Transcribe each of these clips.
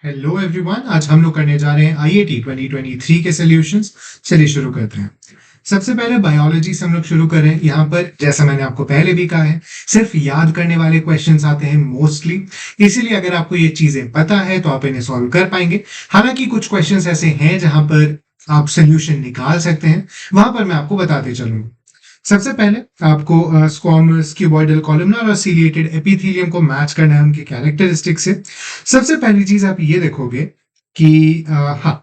Hello everyone, आज हम लोग करने जा रहे हैं आईआईटी 2023 के सॉल्यूशंस। चलिए शुरू करते हैं। सबसे पहले बायोलॉजी से हम लोग शुरू कर रहे हैं। यहाँ पर जैसा मैंने आपको पहले भी कहा है, सिर्फ याद करने वाले क्वेश्चंस आते हैं मोस्टली। इसीलिए अगर आपको ये चीजें पता है तो आप इन्हें सॉल्व कर पाएंगे। हालांकि कुछ क्वेश्चंस ऐसे हैं जहां पर आप सोल्यूशन निकाल सकते हैं, वहां पर मैं आपको बताते चलूंगा। सबसे पहले आपको स्क्वामस, क्यूबॉइडल कॉलमनर और सीलिएटेड एपिथेलियम को मैच करना है उनके कैरेक्टरिस्टिक से। सबसे पहली चीज आप ये देखोगे कि हाँ,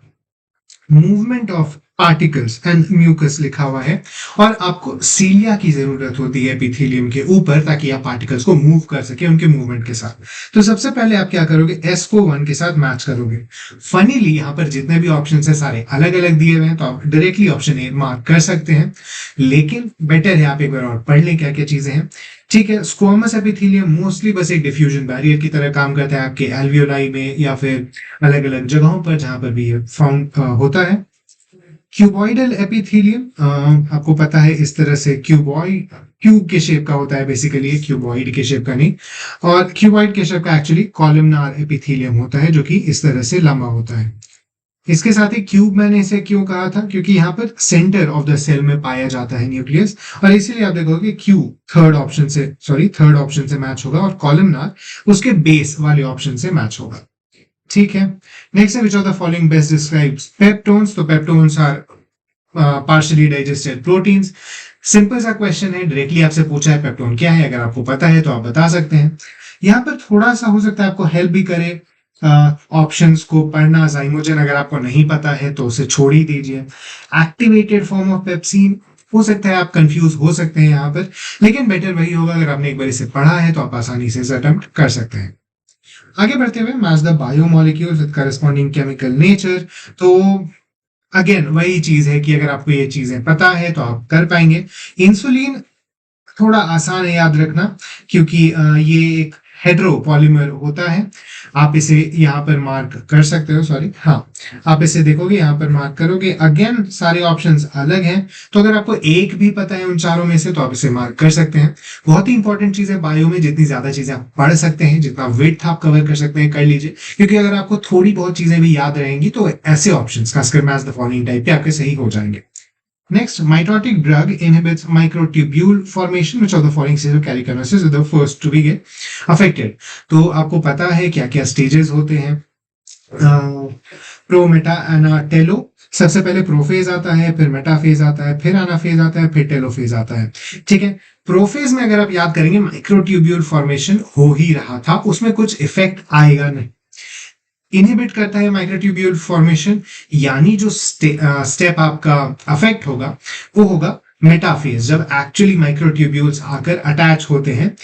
movement of particles and mucus लिखा हुआ है, और आपको सीलिया की जरूरत होती है एपिथेलियम के ऊपर, ताकि आप पार्टिकल्स को मूव कर सके उनके मूवमेंट के साथ। तो सबसे पहले आप क्या करोगे, एस को 1 के साथ मैच करोगे। फनीली यहाँ पर जितने भी ऑप्शन है सारे अलग अलग दिए हुए हैं, तो आप डायरेक्टली ऑप्शन ए मार्क कर सकते हैं, लेकिन बेटर है आप एक बार और पढ़ लें क्या क्या चीजें हैं। ठीक है, स्क्वामस एपिथेलियम मोस्टली बस एक डिफ्यूजन बैरियर की तरह काम करता है आपके एल्वियोलाई में या फिर अलग अलग जगहों पर जहां पर भी ये फाउंड होता है। क्यूबॉइडल एपिथेलियम आपको पता है इस तरह से क्यूब के शेप का होता है, बेसिकली क्यूबॉइड के शेप का नहीं। और क्यूबॉइड के शेप का एक्चुअली कॉलमनार एपिथेलियम होता है, जो कि इस तरह से लंबा होता है। इसके साथ ही क्यूब मैंने इसे क्यों कहा था, क्योंकि यहाँ पर सेंटर ऑफ द सेल में पाया जाता है न्यूक्लियस, और इसीलिए आप देखोगे क्यूब थर्ड ऑप्शन से मैच होगा, और कॉलमनार उसके बेस वाले ऑप्शन से मैच होगा। ठीक है, नेक्स्ट है, which of the following best describes peptones. तो peptones are partially digested proteins. Simple सा क्वेश्चन है, डायरेक्टली आपसे पूछा है पेप्टोन क्या है, अगर आपको पता है तो आप बता सकते हैं। यहाँ पर थोड़ा सा हो सकता है आपको हेल्प भी करे ऑप्शंस को पढ़ना। जाइमोजन अगर आपको नहीं पता है तो उसे छोड़ ही दीजिए। एक्टिवेटेड फॉर्म ऑफ पेप्सिन, हो सकता है आप कंफ्यूज हो सकते हैं यहाँ पर, लेकिन बेटर वही होगा अगर आपने एक बार इसे पढ़ा है तो आप आसानी से इसे अटेम्प्ट कर सकते हैं। आगे बढ़ते हुए, match the biomolecules with corresponding chemical nature. तो अगेन वही चीज है कि अगर आपको ये चीजें पता है तो आप कर पाएंगे। इंसुलिन थोड़ा आसान है याद रखना, क्योंकि ये एक हेड्रोपॉलीमर होता है। आप इसे यहाँ पर मार्क कर सकते हो, सॉरी हाँ, आप इसे देखोगे यहाँ पर मार्क करोगे। अगेन सारे ऑप्शंस अलग हैं, तो अगर आपको एक भी पता है उन चारों में से तो आप इसे मार्क कर सकते हैं। बहुत ही इंपॉर्टेंट चीज है बायो में, जितनी ज्यादा चीजें आप पढ़ सकते हैं, जितना विड्थ आप कवर कर सकते हैं कर लीजिए, क्योंकि अगर आपको थोड़ी बहुत चीजें भी याद रहेंगी तो ऐसे ऑप्शंस खासकर मैच द फॉलोइंग टाइप पे आपके सही हो जाएंगे। Next, mitotic drug inhibits microtubule formation. Which of the following stages of karyokinesis is the first to be get affected? तो आपको पता है क्या क्या स्टेजेस होते हैं। प्रो, मेटा, एना, टेलो। सबसे पहले प्रोफेज आता है, फिर मेटाफेज आता है, फिर एनाफेज आता है, फिर टेलोफेज आता है। ठीक है, प्रोफेज में अगर आप याद करेंगे माइक्रोट्यूब्यूल फॉर्मेशन हो ही रहा था, उसमें कुछ इफेक्ट आएगा नहीं। इनहिबिट करता है माइक्रोट्यूब्यूल फॉर्मेशन, यानी जो स्टेप आपका अफेक्ट होगा वो होगा मेटाफेज, जब एक्चुअली माइक्रोट्यूब्यूल्स आकर अटैच होते हैं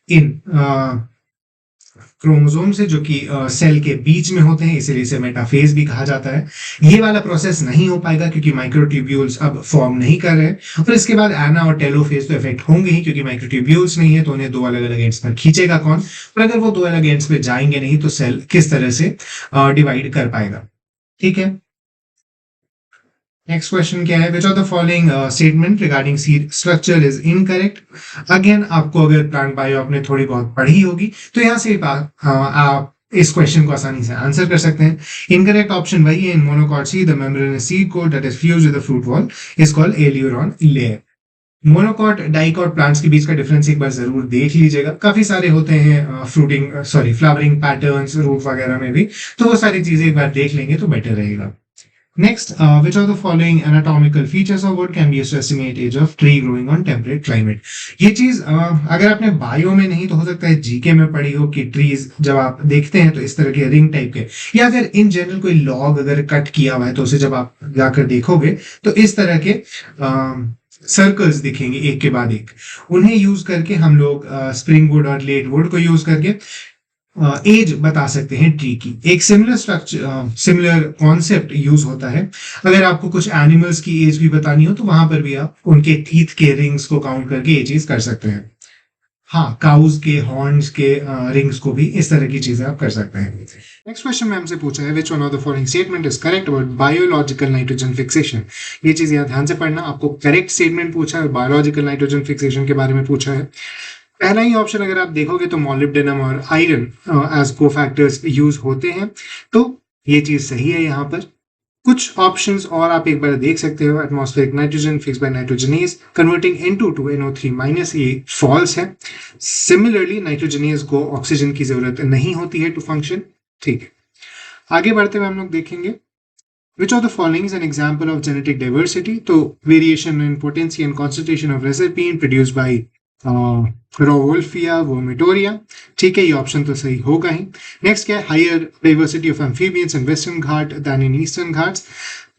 इन क्रोमोसोम से, जो कि सेल के बीच में होते हैं, इसीलिए इसे मेटाफेज भी कहा जाता है। ये वाला प्रोसेस नहीं हो पाएगा क्योंकि माइक्रोट्यूब्यूल्स अब फॉर्म नहीं कर रहे। और इसके बाद एना और टेलोफेज तो इफेक्ट होंगे ही, क्योंकि माइक्रोट्यूब्यूल्स नहीं है तो उन्हें दो अलग अलग एंड्स पर खींचेगा कौन, और अगर वो दो अलग एंड्स पे जाएंगे नहीं तो सेल किस तरह से डिवाइड कर पाएगा। ठीक है, नेक्स्ट क्वेश्चन क्या है, which of the following statement regarding seed structure is incorrect. Again आपको अगर प्लांट बायो आपने थोड़ी बहुत पढ़ी होगी तो यहाँ से आप इस क्वेश्चन को आसानी से आंसर कर सकते हैं। इनकरेक्ट ऑप्शन वही है, in monocot seed the membranous seed coat that is fused with the fruit wall is called aleurone layer. Monocot dicot plants के बीच का डिफरेंस एक बार जरूर देख लीजिएगा, काफी सारे होते हैं फ्लावरिंग पैटर्न्स रूट वगैरह में भी, तो वो सारी चीजें एक बार देख लेंगे तो बेटर रहेगा। Next, which of the following anatomical features of wood can be used to estimate age of tree growing on temperate climate? ये चीज अगर आपने बायो में नहीं तो हो सकता है जीके में पढ़ी हो कि ट्रीज जब आप देखते हैं तो इस तरह के रिंग टाइप के, या अगर इन जनरल कोई लॉग अगर कट किया हुआ है तो उसे जब आप जाकर देखोगे तो इस तरह के सर्कल्स दिखेंगे एक के बाद एक। उन्हें यूज करके हम लोग स्प्रिंग वुड और लेट वुड को यूज करके एज बता सकते हैं ट्री की। एक सिमिलर कॉन्सेप्ट यूज होता है अगर आपको कुछ एनिमल्स की एज भी बतानी हो, तो वहां पर भी आप उनके टीथ के रिंग्स को काउंट करके ये चीज कर सकते हैं। हाँ, काउज के हॉर्न्स के रिंग्स को भी इस तरह की चीजें आप कर सकते हैं। नेक्स्ट क्वेश्चन में हमसे पूछा है, which one of the following statement is correct about biological nitrogen fixation. ये चीज यहाँ ध्यान से पढ़ना, आपको करेक्ट स्टेटमेंट पूछा है, बायोलॉजिकल नाइट्रोजन फिक्सेशन के बारे में पूछा है। पहला ही ऑप्शन अगर आप देखोगे तो मॉलिब्डेनम और आयरन एज कोफैक्टर्स यूज होते हैं, तो ये चीज सही है यहाँ पर। कुछ ऑप्शंस और आप एक बार देख सकते हो, atmospheric nitrogen fix by nitrogenase converting into two NO3 minus, ये फॉल्स है। सिमिलरली नाइट्रोजनेज को ऑक्सीजन की जरूरत नहीं होती है टू फंक्शन। ठीक है, आगे बढ़ते हुए हम लोग देखेंगे which of the following is an example of genetic diversity? तो variation in potency and concentration of reserpine produced by Rauwolfia vomitoria। ठीक है, ये ऑप्शन तो सही होगा ही। नेक्स्ट क्या है, higher diversity of amphibians in Western Ghat then in Eastern Ghats.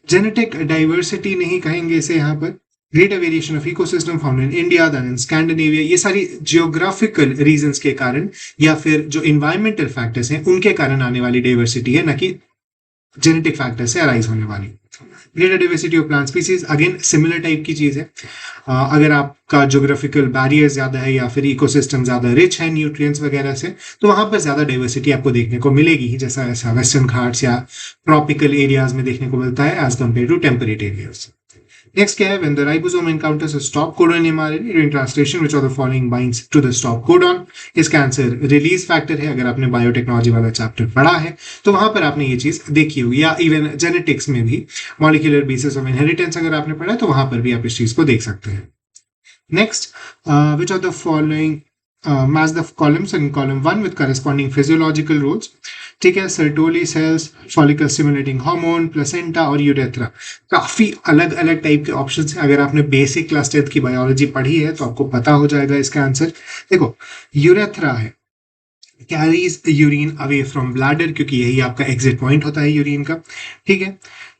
Genetic diversity नहीं कहेंगे इसे यहाँ पर। Greater variation of ecosystem found in India then in Scandinavia. ये सारी जियोग्राफिकल रीजंस के कारण या फिर जो इन्वायरमेंटल फैक्टर्स हैं उनके कारण आने वाली डाइवर्सिटी है, ना कि जेनेटिक फैक्टर से अराइज होने वाली। Greater diversity of plant species, again similar type की चीज है। अगर आपका ज्योग्राफिकल बैरियर ज्यादा है या फिर इकोसिस्टम ज्यादा रिच है न्यूट्रिएंट्स वगैरह से, तो वहां पर ज्यादा डाइवर्सिटी आपको देखने को मिलेगी, जैसा ऐसा वेस्टर्न घाट्स या ट्रॉपिकल एरियाज में देखने को मिलता है as compare to temperate areas. Next क्या है, when the ribosome encounters a stop codon in mRNA during translation, which of the following binds to the stop codon? इसका आंसर रिलीज फैक्टर है। अगर आपने बायोटेक्नोलॉजी वाला चैप्टर पढ़ा है तो वहां पर आपने ये चीज देखी होगी, या इवन जेनेटिक्स में भी मॉलिक्यूलर बेसिस ऑफ इनहेरिटेंस अगर आपने पढ़ा है तो वहां पर भी आप इस चीज को देख सकते हैं। Next, which of the following match the columns in column 1 with corresponding physiological roles? ठीक है, Sertoli cells, follicle stimulating hormone, placenta और यूरेथ्रा। काफी अलग अलग टाइप के ऑप्शंस हैं। अगर आपने बेसिक क्लास 10 की बायोलॉजी पढ़ी है तो आपको पता हो जाएगा इसका आंसर। देखो, यूरेथ्रा है, carries urine away from bladder, क्योंकि यही आपका एग्जिट पॉइंट होता है यूरिन का। ठीक है,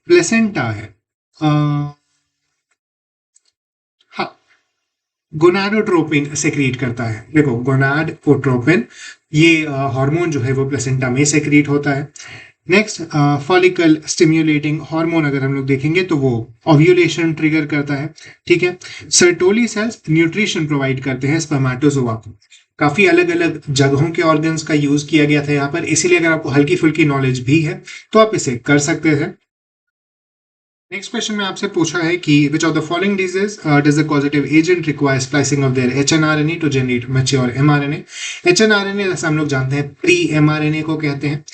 प्लेसेंटा है, हाँ, गोनाडोट्रोपिन सेक्रीट करता है। देखो, गोनाडोट्रोपिन ये हार्मोन जो है वो प्लेसेंटा में सेक्रीट होता है। नेक्स्ट, फॉलिकल स्टिम्युलेटिंग हार्मोन अगर हम लोग देखेंगे तो वो ओव्यूलेशन ट्रिगर करता है। ठीक है, सर्टोली सेल्स न्यूट्रिशन प्रोवाइड करते हैं स्पर्मेटोजोआ को। काफी अलग अलग जगहों के ऑर्गन्स का यूज किया गया था यहाँ पर, इसीलिए अगर आपको हल्की फुल्की नॉलेज भी है तो आप इसे कर सकते हैं। नेक्स्ट क्वेश्चन में आपसे पूछा है कि which of the following disease does the causative agent require splicing of their hnRNA to generate mature mRNA. HnRNA जैसे हम लोग जानते हैं प्री एमआरएनए को कहते हैं।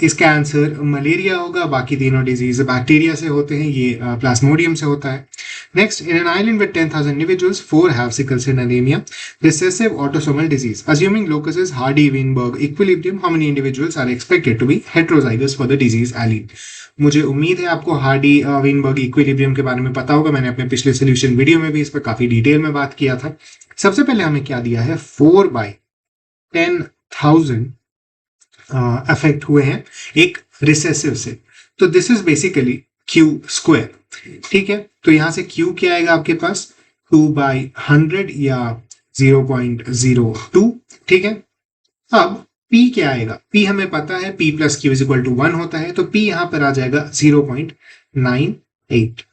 इसका आंसर मलेरिया होगा। बाकी तीनों डिजीज बैक्टीरिया से होते हैं, ये प्लाज्मोडियम से होता है। Next, in an island with 10,000 individuals 4 have sickle cell anaemia recessive autosomal disease assuming locus is Hardy-Weinberg equilibrium, how many individuals are expected to be heterozygous for the disease allele? मुझे उम्मीद है आपको Hardy Weinberg equilibrium के बारे में पता होगा। मैंने अपने पिछले सोल्यूशन वीडियो में भी इस पर काफी डिटेल में बात किया था। सबसे पहले हमें क्या दिया है, 4/10,000 अफेक्ट हुए हैं एक रिसेसिव से, तो this is basically Q square. ठीक है, तो यहां से क्यू क्या आएगा आपके पास, 2/100 या 0.02। ठीक है, अब P क्या आएगा, P हमें पता है P plus q is equal to 1 होता है, तो P यहां पर आ जाएगा 0.98।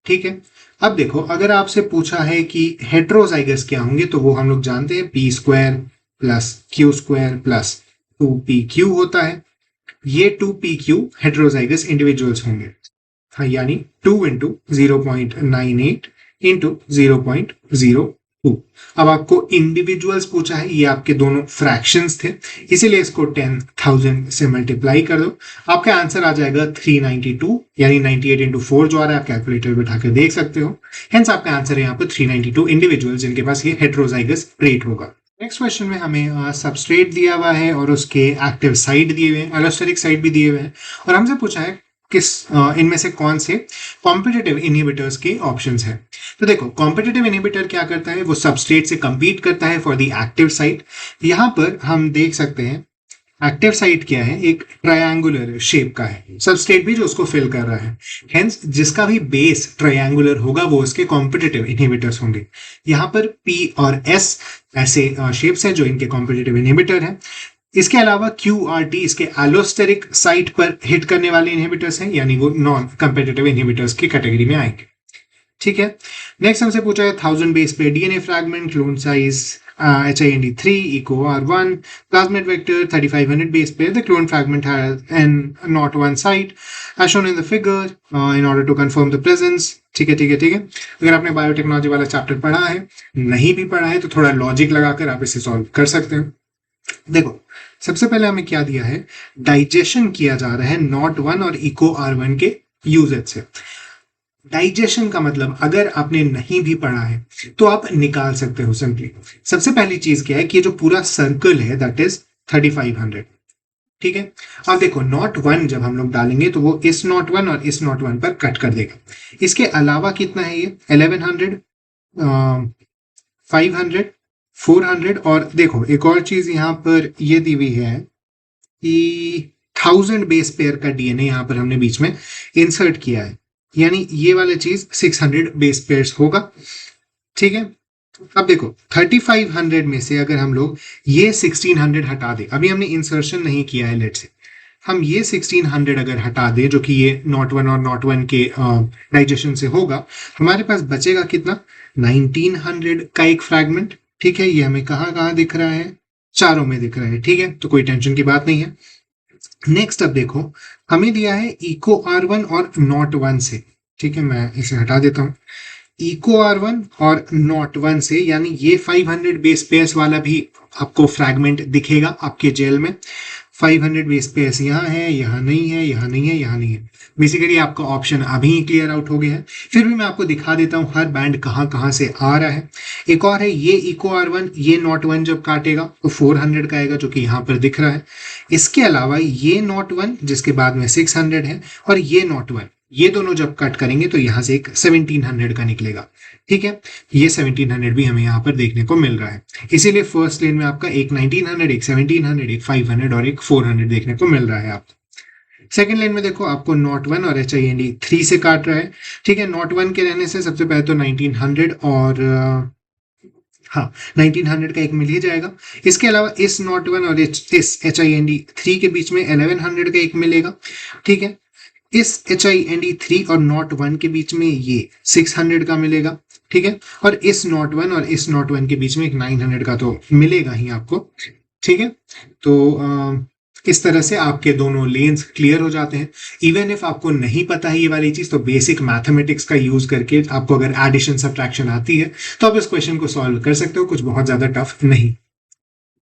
ठीक है, अब देखो, अगर आपसे पूछा है कि हेट्रोजाइगस क्या होंगे तो वो हम लोग जानते हैं P square plus Q square plus 2PQ होता है। ये 2PQ हेट्रोजाइगस इंडिविजुअल्स होंगे, हाँ, यानी 2 × 0.98 × 0.02। अब आपको इंडिविजुअल्स पूछा है, ये आपके दोनों फ्रैक्शंस थे, इसीलिए इसको 10,000 से मल्टीप्लाई कर दो, आपका आंसर आ जाएगा 392, यानी 98 × 4 जो आ रहा है आप कैलकुलेटर बैठा कर देख सकते हो। हेंस आपका आंसर है यहाँ पर 392 इंडिविजुअल्स जिनके पास ये हेट्रोजाइगस ट्रेट होगा। नेक्स्ट क्वेश्चन में हमें सबस्ट्रेट दिया हुआ है और उसके एक्टिव साइट दिए हुए हैं, एलोस्टेरिक साइट भी दिए हुए हैं, और हमसे पूछा है किस इनमें से कौन से कॉम्पिटिटिव इनहिबिटर्स के ऑप्शंस हैं। तो देखो, कॉम्पिटिटिव इनहिबिटर क्या करता है, वो सबस्ट्रेट से कंपीट करता है फॉर द एक्टिव साइट। यहां पर हम देख सकते हैं एक्टिव साइट क्या है, एक ट्रायंगुलर शेप का है, सबस्ट्रेट भी जो उसको फिल कर रहा है। हेंस जिसका भी बेस ट्रायंगुलर होगा वो उसके कॉम्पिटिटिव इनहिबिटर्स होंगे। यहाँ पर P और S ऐसे शेप्स हैं जो इनके कॉम्पिटिटिव इनहिबिटर हैं। इसके अलावा QRT इसके एलोस्टेरिक साइट पर हिट करने वाले इनहिबिटर्स हैं, यानी वो नॉन कंपेटिटिव इनहिबिटर्स की कैटेगरी में आएंगे। ठीक है, नेक्स्ट हमसे पूछा है 1000 बेस पे DNA fragment, clone size, HIND3, EcoR1, plasmid vector 3500 base pair. The clone fragment has an not one site as shown in the figure in order to confirm the presence. ठीक है ठीक है ठीक है। अगर आपने बायोटेक्नोलॉजी वाला चैप्टर पढ़ा है, नहीं भी पढ़ा है, तो थोड़ा लॉजिक लगाकर आप इसे सॉल्व कर सकते हैं। देखो सबसे पहले हमें क्या दिया है, डाइजेशन किया जा रहा है नॉट वन और EcoR1 के यूजेज से। डाइजेशन का मतलब अगर आपने नहीं भी पढ़ा है तो आप निकाल सकते हो सिंपली। सबसे पहली चीज क्या है कि ये जो पूरा सर्कल है दैट इज 3500, ठीक है। अब देखो नॉट वन जब हम लोग डालेंगे तो वो इस नॉट वन और इस नॉट वन पर कट कर देगा। इसके अलावा कितना है ये 1100, 500, 400 और देखो एक और चीज यहाँ पर ये दी हुई है कि 1000 बेस पेयर का DNA यहाँ पर हमने बीच में इंसर्ट किया है, यानी ये वाला चीज 600 बेस पेयर्स होगा, ठीक है। अब देखो 3500 में से अगर हम लोग ये 1600 हटा दें, अभी हमने इंसर्शन नहीं किया है, लेट से हम ये 1600 अगर हटा दें जो कि ये नॉट वन और नॉट वन के डाइजेशन से होगा, हमारे पास बचेगा कितना 1900 का एक फ्रैगमेंट, ठीक है। ये हमें कहाँ कहाँ दिख रहा है, चारों में दिख रहा है, ठीक है, तो कोई टेंशन की बात नहीं है। नेक्स्ट अब देखो हमें दिया है EcoR1 और नॉट वन से, ठीक है, मैं इसे हटा देता हूँ। EcoR1 और नॉट वन से, यानी ये 500 बेस पेयर्स वाला भी आपको फ्रैगमेंट दिखेगा आपके जेल में। 500 बेस पेयर्स यहाँ है, यहाँ नहीं है, यहाँ नहीं है, यहाँ नहीं है। बेसिकली आपका ऑप्शन अभी ही क्लियर आउट हो गया है। फिर भी मैं आपको दिखा देता हूँ हर बैंड कहाँ कहाँ से आ रहा है। एक और है ये EcoR1, ये नॉट वन जब काटेगा तो 400 का आएगा जो कि यहाँ पर दिख रहा है। इसके अलावा ये नॉट वन जिसके बाद में 600 है और ये नॉट वन, ये दोनों जब कट करेंगे तो यहाँ से एक 1700 का निकलेगा, ठीक है। ये 1700 भी हमें यहाँ पर देखने को मिल रहा है। इसीलिए फर्स्ट लेन में आपका एक 1900, एक 1700, एक 500 और एक 400 देखने को मिल रहा है आपको। सेकेंड लेन में देखो आपको नॉट वन और HIND3 से काट रहा है, ठीक है। नॉट वन के रहने से सबसे पहले तो 1900 और हाँ 1900 का एक मिल ही जाएगा। इसके अलावा इस नॉट वन और इस HIND3 के बीच में 1100 का एक मिलेगा, ठीक है। इस HIND3 और नॉट वन के बीच में ये 600 का मिलेगा, ठीक है। और इस नॉट वन और इस नॉट वन के बीच में एक 900 का तो मिलेगा ही आपको, ठीक है। तो इस तरह से आपके दोनों लेन्स क्लियर हो जाते हैं। इवन इफ आपको नहीं पता है ये वाली चीज, तो बेसिक मैथमेटिक्स का यूज करके आपको अगर एडिशन सब्ट्रैक्शन आती है तो आप इस क्वेश्चन को सॉल्व कर सकते हो, कुछ बहुत ज्यादा टफ नहीं,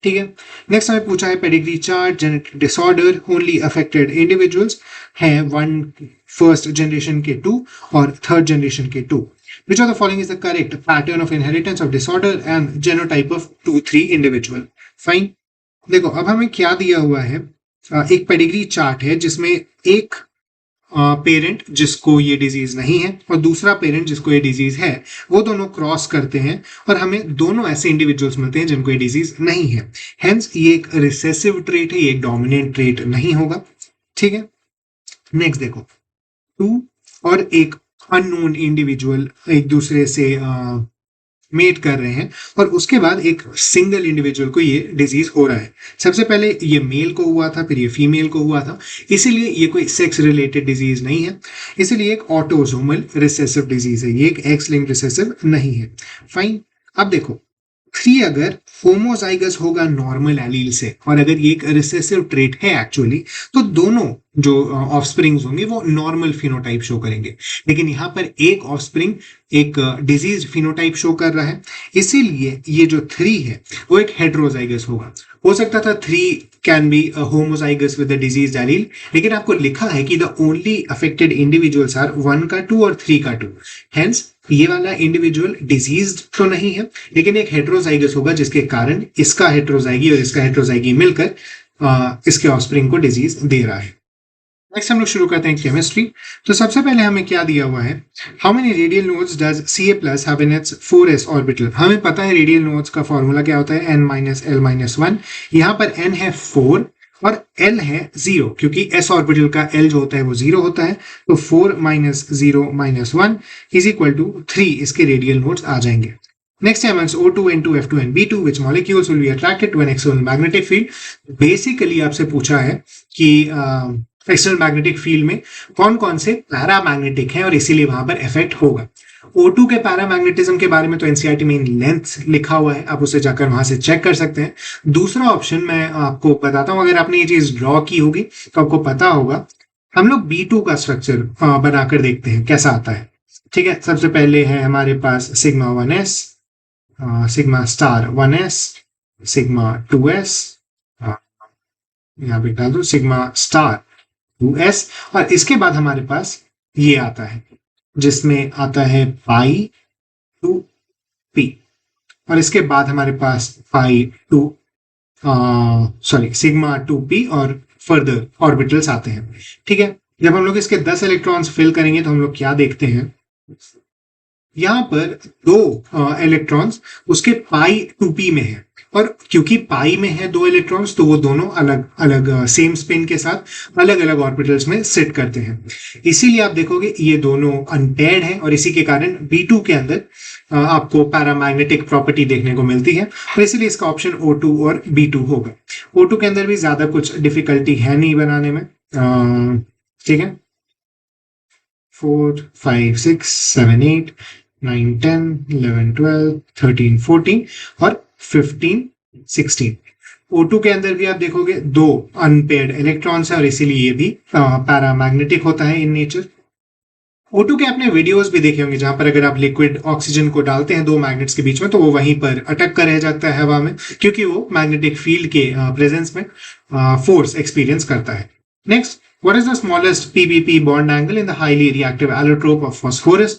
ठीक है। नेक्स्ट हमें पूछा है pedigree chart, genetic disorder only affected individuals हैं, वन फर्स्ट जनरेशन के 2 और थर्ड जनरेशन के 2। Which of the following is the correct pattern of inheritance of disorder and genotype of 2-3 individual? Fine. देखो अब हमें क्या दिया हुआ है, एक पेडिग्री चार्ट है जिसमें एक पेरेंट जिसको ये डिजीज नहीं है और दूसरा पेरेंट जिसको ये डिजीज है, वो दोनों क्रॉस करते हैं और हमें दोनों ऐसे इंडिविजुअल्स मिलते हैं जिनको ये डिजीज नहीं है। हेंस ये एक रिसेसिव ट्रेट है, ये एक डोमिनेंट ट्रेट नहीं होगा, ठीक है। नेक्स्ट देखो 2 और एक अननोन इंडिविजुअल एक दूसरे से मेट कर रहे हैं और उसके बाद एक सिंगल इंडिविजुअल को ये डिजीज हो रहा है। सबसे पहले ये मेल को हुआ था, फिर ये फीमेल को हुआ था, इसीलिए ये कोई सेक्स रिलेटेड डिजीज नहीं है, इसीलिए एक ऑटोसोमल रिसेसिव डिजीज है, ये एक एक्स लिंक्ड रिसेसिव नहीं है। फाइन। अब देखो 3 अगर होमोजाइगस होगा नॉर्मल एलील से और अगर ये एक रिसेसिव ट्रेट है एक्चुअली, तो दोनों जो ऑफस्प्रिंग्स होंगे वो नॉर्मल फिनोटाइप शो करेंगे। लेकिन यहाँ पर एक ऑफस्प्रिंग एक डिजीज फिनोटाइप शो कर रहा है, इसीलिए ये जो 3 है वो एक हेट्रोजाइगस होगा। हो सकता था 3 can be homozygous with the disease allele, लेकिन आपको लिखा है कि the only affected individuals are 1 का 2 और 3 का 2। हेंस ये वाला इंडिविजुअल डिजीज तो नहीं है, लेकिन एक हेट्रोजाइगस होगा जिसके कारण इसका हेट्रोजाइगी और इसका हेट्रोजाइगी मिलकर इसके ऑफस्प्रिंग को डिजीज दे रहा है। नेक्स्ट हम लोग शुरू करते हैं केमिस्ट्री। तो सबसे पहले हमें क्या दिया हुआ है, how many radial nodes does Ca+ have in its 4s orbital. हमें पता है रेडियल नोड्स का फॉर्मूला क्या होता है, n-l-1। यहाँ पर n है 4 और l है 0, क्योंकि s ऑर्बिटल का l जो होता है वो 0 होता है, तो 4 - 0 - 1 इज इक्वल टू 3 इसके रेडियल नोड्स आ जाएंगे। Next amongst O2, N2, F2 and B2, which molecules will be attracted to an external magnetic field? Basically आपसे पूछा है कि एक्सटर्नल मैग्नेटिक फील्ड में कौन कौन से पैरामैग्नेटिक हैं और इसीलिए वहां पर इफेक्ट होगा। O2 के पैरामैग्नेटिज्म के बारे में तो एनसीईआरटी में लेंथ लिखा हुआ है, आप उसे जाकर वहां से चेक कर सकते हैं। दूसरा ऑप्शन मैं आपको बताता हूं, अगर आपने ये चीज ड्रॉ की होगी तो आपको पता होगा। हम लोग B2 का स्ट्रक्चर बनाकर देखते हैं कैसा आता है। ठीक है, सबसे पहले है हमारे पास sigma 1s, sigma star 1s, sigma 2s, यहाँ पे डाल दो सिग्मा स्टार 2s, और इसके बाद हमारे पास ये आता है जिसमें आता है पाई 2p, और इसके बाद हमारे पास पाई 2 सॉरी सिग्मा 2p और फर्दर ऑर्बिटल्स आते हैं। ठीक है, जब हम लोग इसके 10 इलेक्ट्रॉन्स फिल करेंगे तो हम लोग क्या देखते हैं, यहाँ पर दो इलेक्ट्रॉन्स उसके पाई 2p में है, और क्योंकि पाई में है दो इलेक्ट्रॉन्स तो वो दोनों अलग अलग सेम स्पिन के साथ अलग अलग ऑर्बिटल्स में सिट करते हैं। इसीलिए आप देखोगे ये दोनों अनपेयर्ड हैं, और इसी के कारण B2 के अंदर आपको पैरामैग्नेटिक प्रॉपर्टी देखने को मिलती है, और इसीलिए इसका ऑप्शन O2 और B2 होगा। O2 के अंदर भी ज्यादा कुछ डिफिकल्टी है नहीं बनाने में। ठीक है, 4 5 6 7 8 9 10 11 12 13 14 और 15 16। O2 के अंदर भी आप देखोगे दो अनपेयर्ड इलेक्ट्रॉन्स है, और इसीलिए ये भी पैरामैग्नेटिक होता है इन नेचर। O2 के आपने वीडियोस भी देखे होंगे जहां पर अगर आप लिक्विड ऑक्सीजन को डालते हैं दो मैग्नेट्स के बीच में तो वो वहीं पर अटक कर रह जाता है हवा में, क्योंकि वो मैग्नेटिक फील्ड के प्रेजेंस में फोर्स एक्सपीरियंस करता है। Next, what is the smallest PBP bond angle in the highly reactive allotrope of phosphorus?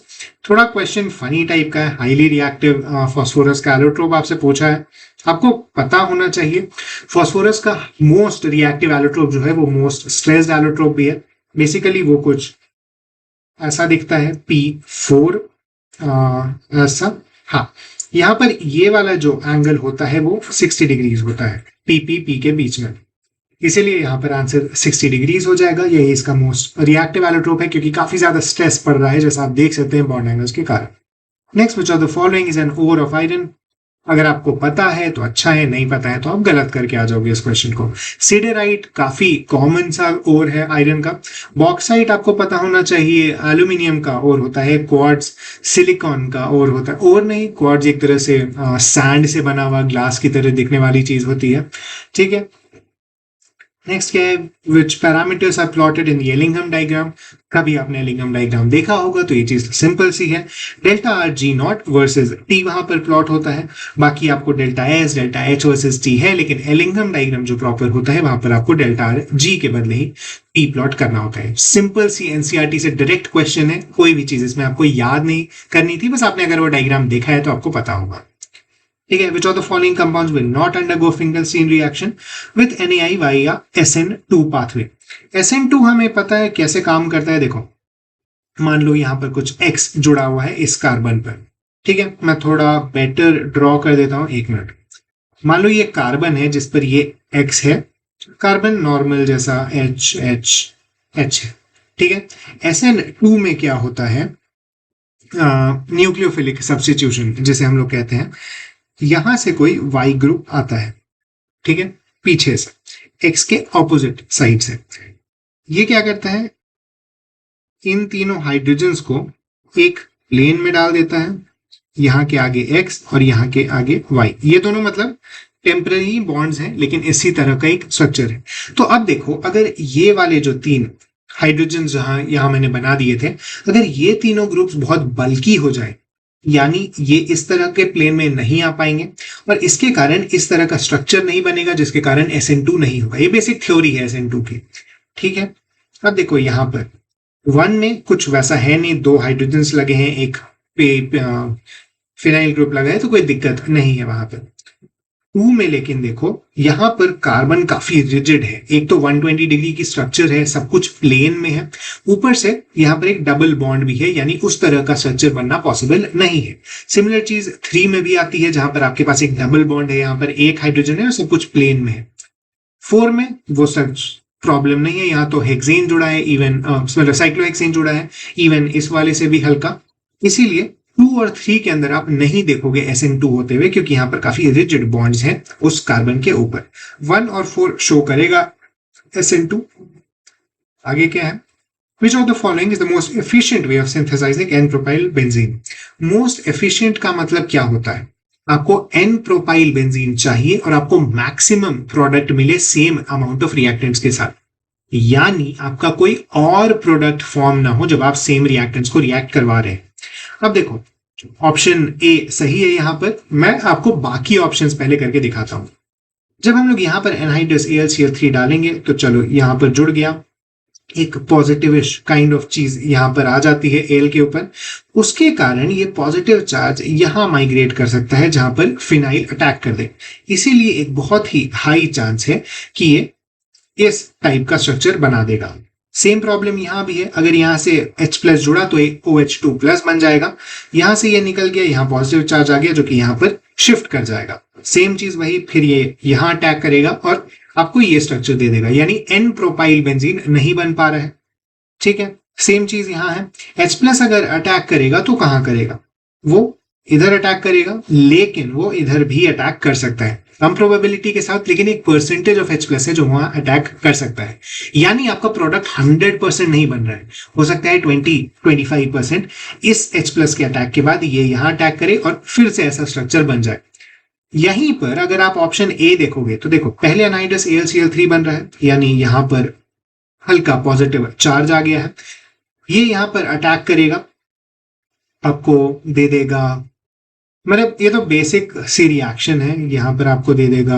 थोड़ा क्वेश्चन फनी टाइप का है, हाईली रिएक्टिव फॉस्फोरस का एलोट्रोप आपसे पूछा है, आपको पता होना चाहिए। फॉस्फोरस का मोस्ट रिएक्टिव एलोट्रोप जो है वो मोस्ट स्ट्रेस्ड एलोट्रोप भी है। बेसिकली वो कुछ ऐसा दिखता है P4 ऐसा। हाँ, यहाँ पर ये वाला जो एंगल होता है वो 60 डिग्रीज होता है P के बीच में, इसीलिए यहाँ पर आंसर 60 डिग्रीज हो जाएगा। यही इसका मोस्ट रिएक्टिव एलोट्रोप है, क्योंकि काफी ज्यादा स्ट्रेस पड़ रहा है जैसा आप देख सकते हैं बॉन्ड एंगल्स के कारण। Next, which of the following is an ore of iron? अगर आपको पता है तो अच्छा है, नहीं पता है तो आप गलत करके आ जाओगे इस क्वेश्चन को। सिडेराइट काफी कॉमन सा ओर है आयरन का। बॉक्साइट आपको पता होना चाहिए एल्यूमिनियम का ओर होता है। क्वार्ट्ज सिलिकॉन का ओर होता है। ओर नहीं, क्वार्ट्ज एक तरह से सैंड से बना हुआ ग्लास की तरह दिखने वाली चीज होती है। ठीक है, नेक्स्ट क्या है, which parameters are plotted in Ellingham diagram? कभी आपने एलिंघम डायग्राम देखा होगा तो ये चीज सिंपल सी है, delta R G not versus T वहां पर प्लॉट होता है। बाकी आपको delta S delta H versus T है, लेकिन एलिंघम डायग्राम जो प्रॉपर होता है वहां पर आपको डेल्टा आर जी के बदले ही टी प्लॉट करना होता है। सिंपल सी एनसीईआरटी से डायरेक्ट क्वेश्चन है, कोई भी चीज इसमें आपको याद नहीं करनी थी, बस आपने अगर वो डायग्राम देखा है तो आपको पता होगा। ठीक है, which of the following compounds will not undergo Finkelstein reaction with NAI via SN2 pathway? SN2 हमें पता है कैसे काम करता है। देखो, मान लो यहाँ पर कुछ X जुड़ा हुआ है इस कार्बन पर। ठीक है, मैं थोड़ा बेटर ड्रॉ कर देता हूं, एक मिनट। मान लो ये कार्बन है जिस पर ये X है, कार्बन नॉर्मल जैसा H H H है। ठीक है, SN2 में क्या होता है, न्यूक्लियोफिलिक सब्स्टिट्यूशन जिसे हम लोग कहते हैं। यहां से कोई Y ग्रुप आता है, ठीक है, पीछे से X के ऑपोजिट साइड से। ये क्या करता है, इन तीनों हाइड्रोजन्स को एक प्लेन में डाल देता है, यहाँ के आगे X और यहाँ के आगे Y। ये दोनों मतलब टेम्पररी बॉन्ड्स हैं, लेकिन इसी तरह का एक स्ट्रक्चर है। तो अब देखो, अगर ये वाले जो तीन हाइड्रोजन जहां यहां मैंने बना दिए थे, अगर ये तीनों ग्रुप्स बहुत बल्की हो जाए, यानी ये इस तरह के प्लेन में नहीं आ पाएंगे और इसके कारण इस तरह का स्ट्रक्चर नहीं बनेगा, जिसके कारण SN2 नहीं होगा। ये बेसिक थ्योरी है SN2 की। ठीक है, अब देखो यहाँ पर 1 में कुछ वैसा है नहीं, दो हाइड्रोजन्स लगे हैं, एक फिनाइल ग्रुप लगा है, तो कोई दिक्कत नहीं है वहां पर। 2 में लेकिन देखो यहाँ पर कार्बन काफी रिजिड है। एक तो 120 डिग्री की स्ट्रक्चर है, सब कुछ प्लेन में है, ऊपर से यहाँ पर एक डबल बॉन्ड भी है, यानी उस तरह का स्ट्रक्चर बनना पॉसिबल नहीं है। सिमिलर चीज 3 में भी आती है, जहां पर आपके पास एक डबल बॉन्ड है, यहाँ पर एक हाइड्रोजन है और सब कुछ प्लेन में है। 4 में वो सब प्रॉब्लम नहीं है, यहाँ तो हेक्सेन जुड़ा है, इवन मतलब साइक्लोहेक्सेन जुड़ा है, इवन इस वाले से भी हल्का। इसीलिए 2 और 3 के अंदर आप नहीं देखोगे SN2 होते हुए, क्योंकि यहाँ पर काफी रिजिड बॉन्ड्स हैं उस कार्बन के ऊपर। 1 और 4 शो करेगा SN2। आगे क्या है, Which of the following is the most efficient way of synthesizing N-propyl benzene? Most efficient का मतलब क्या होता है? आपको N-propyl benzene चाहिए और आपको मैक्सिमम प्रोडक्ट मिले सेम अमाउंट ऑफ रिएक्टेंट्स के साथ, यानी आपका कोई और प्रोडक्ट फॉर्म ना हो जब आप सेम रिएक्टेंट्स को रिएक्ट करवा रहे हैं। अब देखो, ऑप्शन ए सही है। यहां पर मैं आपको बाकी ऑप्शंस पहले करके दिखाता हूं। जब हम लोग यहाँ पर एनहाइड्रस AlCl3 डालेंगे तो चलो यहाँ पर जुड़ गया, एक पॉजिटिविश काइंड ऑफ चीज यहां पर आ जाती है एल के ऊपर। उसके कारण ये पॉजिटिव चार्ज यहां माइग्रेट कर सकता है जहां पर फिनाइल अटैक कर दे। इसीलिए एक बहुत ही हाई चांस है कि ये इस टाइप का स्ट्रक्चर बना देगा। सेम प्रॉब्लम यहां भी है, अगर यहां से H+ जुड़ा तो एक OH2+ बन जाएगा। यहां से ये निकल गया, यहां पॉजिटिव चार्ज आ गया जो कि यहां पर शिफ्ट कर जाएगा। सेम चीज वही, फिर ये यहां अटैक करेगा और आपको ये स्ट्रक्चर दे देगा, यानी N-प्रोपाइल बेंजीन नहीं बन पा रहा है। ठीक है, सेम चीज यहां है। H+ अगर अटैक करेगा तो कहां करेगा? वो इधर अटैक करेगा, लेकिन वो इधर भी अटैक कर सकता है कम प्रोबेबिलिटी के साथ, लेकिन एक परसेंटेज ऑफ H+ है जो वहां अटैक कर सकता है। यानी आपका प्रोडक्ट 100% नहीं बन रहा है, हो सकता है 20-25% इस H+ के अटैक के बाद ये यहां अटैक करे और फिर से ऐसा स्ट्रक्चर बन जाए। यहीं पर अगर आप ऑप्शन ए देखोगे तो देखो, पहले एनहाइड्रस AlCl3 बन रहा है, यानी यहां पर हल्का पॉजिटिव चार्ज आ गया है। ये यहां पर अटैक करेगा, आपको दे देगा, मतलब ये तो बेसिक सी रिएक्शन है, यहां पर आपको दे देगा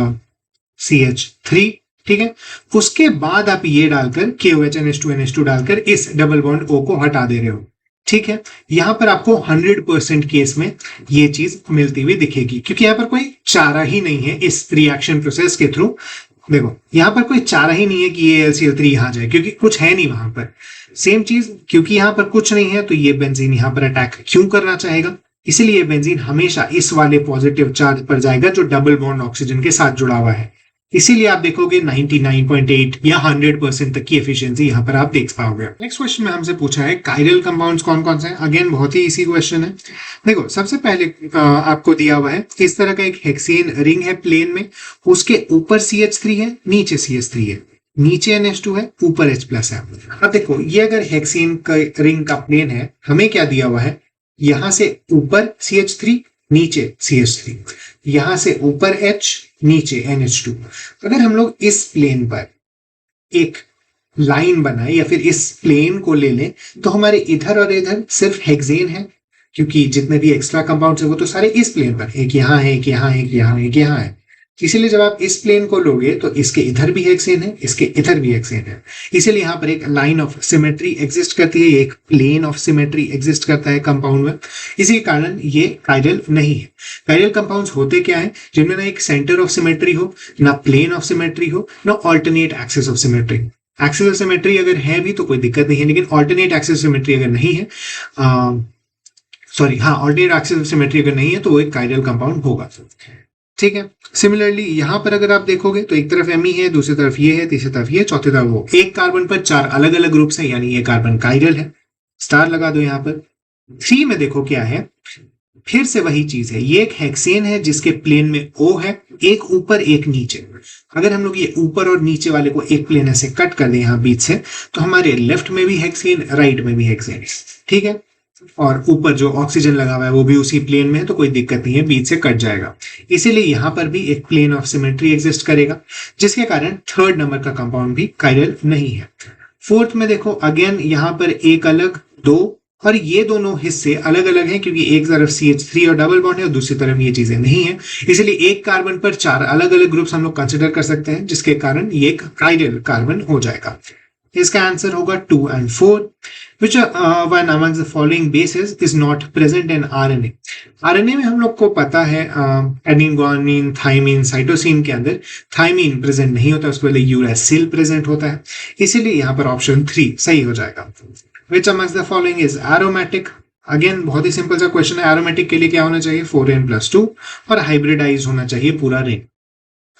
CH3। ठीक है, उसके बाद आप ये डालकर KOH NH2 डालकर इस डबल बॉन्ड O को हटा दे रहे हो। ठीक है, यहां पर आपको 100% केस में ये चीज मिलती हुई दिखेगी, क्योंकि यहां पर कोई चारा ही नहीं है इस रिएक्शन प्रोसेस के थ्रू। देखो, यहां पर कोई चारा ही नहीं है कि ये AlCl3 यहां जाए, क्योंकि कुछ है नहीं वहां पर। सेम चीज, क्योंकि यहां पर कुछ नहीं है तो ये बेंजीन यहां पर अटैक क्यों करना चाहेगा? इसीलिए बेंजीन हमेशा इस वाले पॉजिटिव चार्ज पर जाएगा जो डबल बॉन्ड ऑक्सीजन के साथ जुड़ा हुआ है। इसीलिए आप देखोगे 99.8 या 100% तक की एफिशिएंसी यहां पर आप देख पाओगे। नेक्स्ट क्वेश्चन में हमसे पूछा है कायरल कंपाउंड्स कौन कौन से हैं। अगेन बहुत ही इजी क्वेश्चन है। देखो, सबसे पहले आपको दिया हुआ है इस तरह का एक हेक्सेन रिंग है प्लेन में, उसके ऊपर CH3 है, नीचे CH3 है, नीचे NH2 है, ऊपर H+ है। अब देखो, ये अगर हेक्सेन का रिंग का प्लेन है, हमें क्या दिया हुआ है, यहां से ऊपर CH3, नीचे CH3, यहां से ऊपर H, नीचे NH2। अगर हम लोग इस प्लेन पर एक लाइन बनाए या फिर इस प्लेन को ले लें तो हमारे इधर और इधर सिर्फ हेक्सेन है, क्योंकि जितने भी एक्स्ट्रा कंपाउंड्स है वो तो सारे इस प्लेन पर, एक यहाँ है, एक यहाँ है, एक यहाँ है, एक यहाँ है। इसीलिए जब आप इस प्लेन को लोगे तो इसके इधर भी हेक्सेन है, इसके इधर भी हेक्सेन है। इसीलिए यहाँ पर एक लाइन ऑफ सिमेट्री एग्जिस्ट करती है, एक प्लेन ऑफ सिमेट्री एग्जिस्ट करता है कंपाउंड में। इसी कारण ये कायरल नहीं है। कायरल कंपाउंड्स होते क्या है, जिनमें ना एक सेंटर ऑफ सिमेट्री हो, ना प्लेन ऑफ सिमेट्री हो, ना alternate axis of symmetry. Axis of symmetry अगर है भी तो कोई दिक्कत नहीं है, लेकिन ऑल्टरनेट एक्सिस ऑफ सिमेट्री अगर नहीं है, ऑल्टरनेट एक्सिस ऑफ सिमेट्री अगर नहीं है तो वो एक कायरल कंपाउंड होगा। ठीक है, सिमिलरली यहां पर अगर आप देखोगे तो एक तरफ Me है, दूसरी तरफ ये है, तीसरी तरफ ये, चौथी तरफ वो। एक कार्बन पर 4 अलग अलग ग्रुप्स हैं, यानी ये कार्बन कायरल है। स्टार लगा दो यहां पर। 3 में देखो क्या है, फिर से वही चीज है, ये एक हेक्सेन है जिसके प्लेन में O है, एक ऊपर एक नीचे। अगर हम लोग ये ऊपर और नीचे वाले को एक प्लेन ऐसे कट कर दें यहां बीच से, तो हमारे लेफ्ट में भी हेक्सेन, राइट में भी हेक्सेन। ठीक है, और ऊपर जो ऑक्सीजन लगा हुआ है वो भी उसी प्लेन में है, तो कोई दिक्कत नहीं है, बीच से कट जाएगा। इसीलिए यहां पर भी एक प्लेन ऑफ सिमेट्री एग्जिस्ट करेगा, जिसके कारण थर्ड नंबर का कंपाउंड भी कायरल नहीं है। फोर्थ में देखो, अगेन यहां पर एक अलग, दो, और ये दोनों हिस्से अलग अलग हैं, क्योंकि एक तरफ CH3 और डबल बॉन्ड है और दूसरी तरफ ये चीजें नहीं है। इसलिए एक कार्बन पर 4 अलग अलग ग्रुप्स हम लोग कंसिडर कर सकते हैं, जिसके कारण ये एक कायरल कार्बन हो जाएगा। इसका आंसर होगा 2 and 4. Which one amongst the following bases is not present in RNA? RNA में हम लोग को पता है एडेनिन, गुआनिन, थाइमिन, साइटोसिन के अंदर थाइमिन प्रेजेंट नहीं होता, उसके बदले यूरासिल प्रेजेंट होता है। इसीलिए यहाँ पर ऑप्शन 3 सही हो जाएगा। Which amongst the following is aromatic? Again बहुत ही सिंपल सा क्वेश्चन है। एरोमेटिक के लिए क्या होना चाहिए, 4n+2 और हाइब्रिडाइज होना चाहिए पूरा रिंग।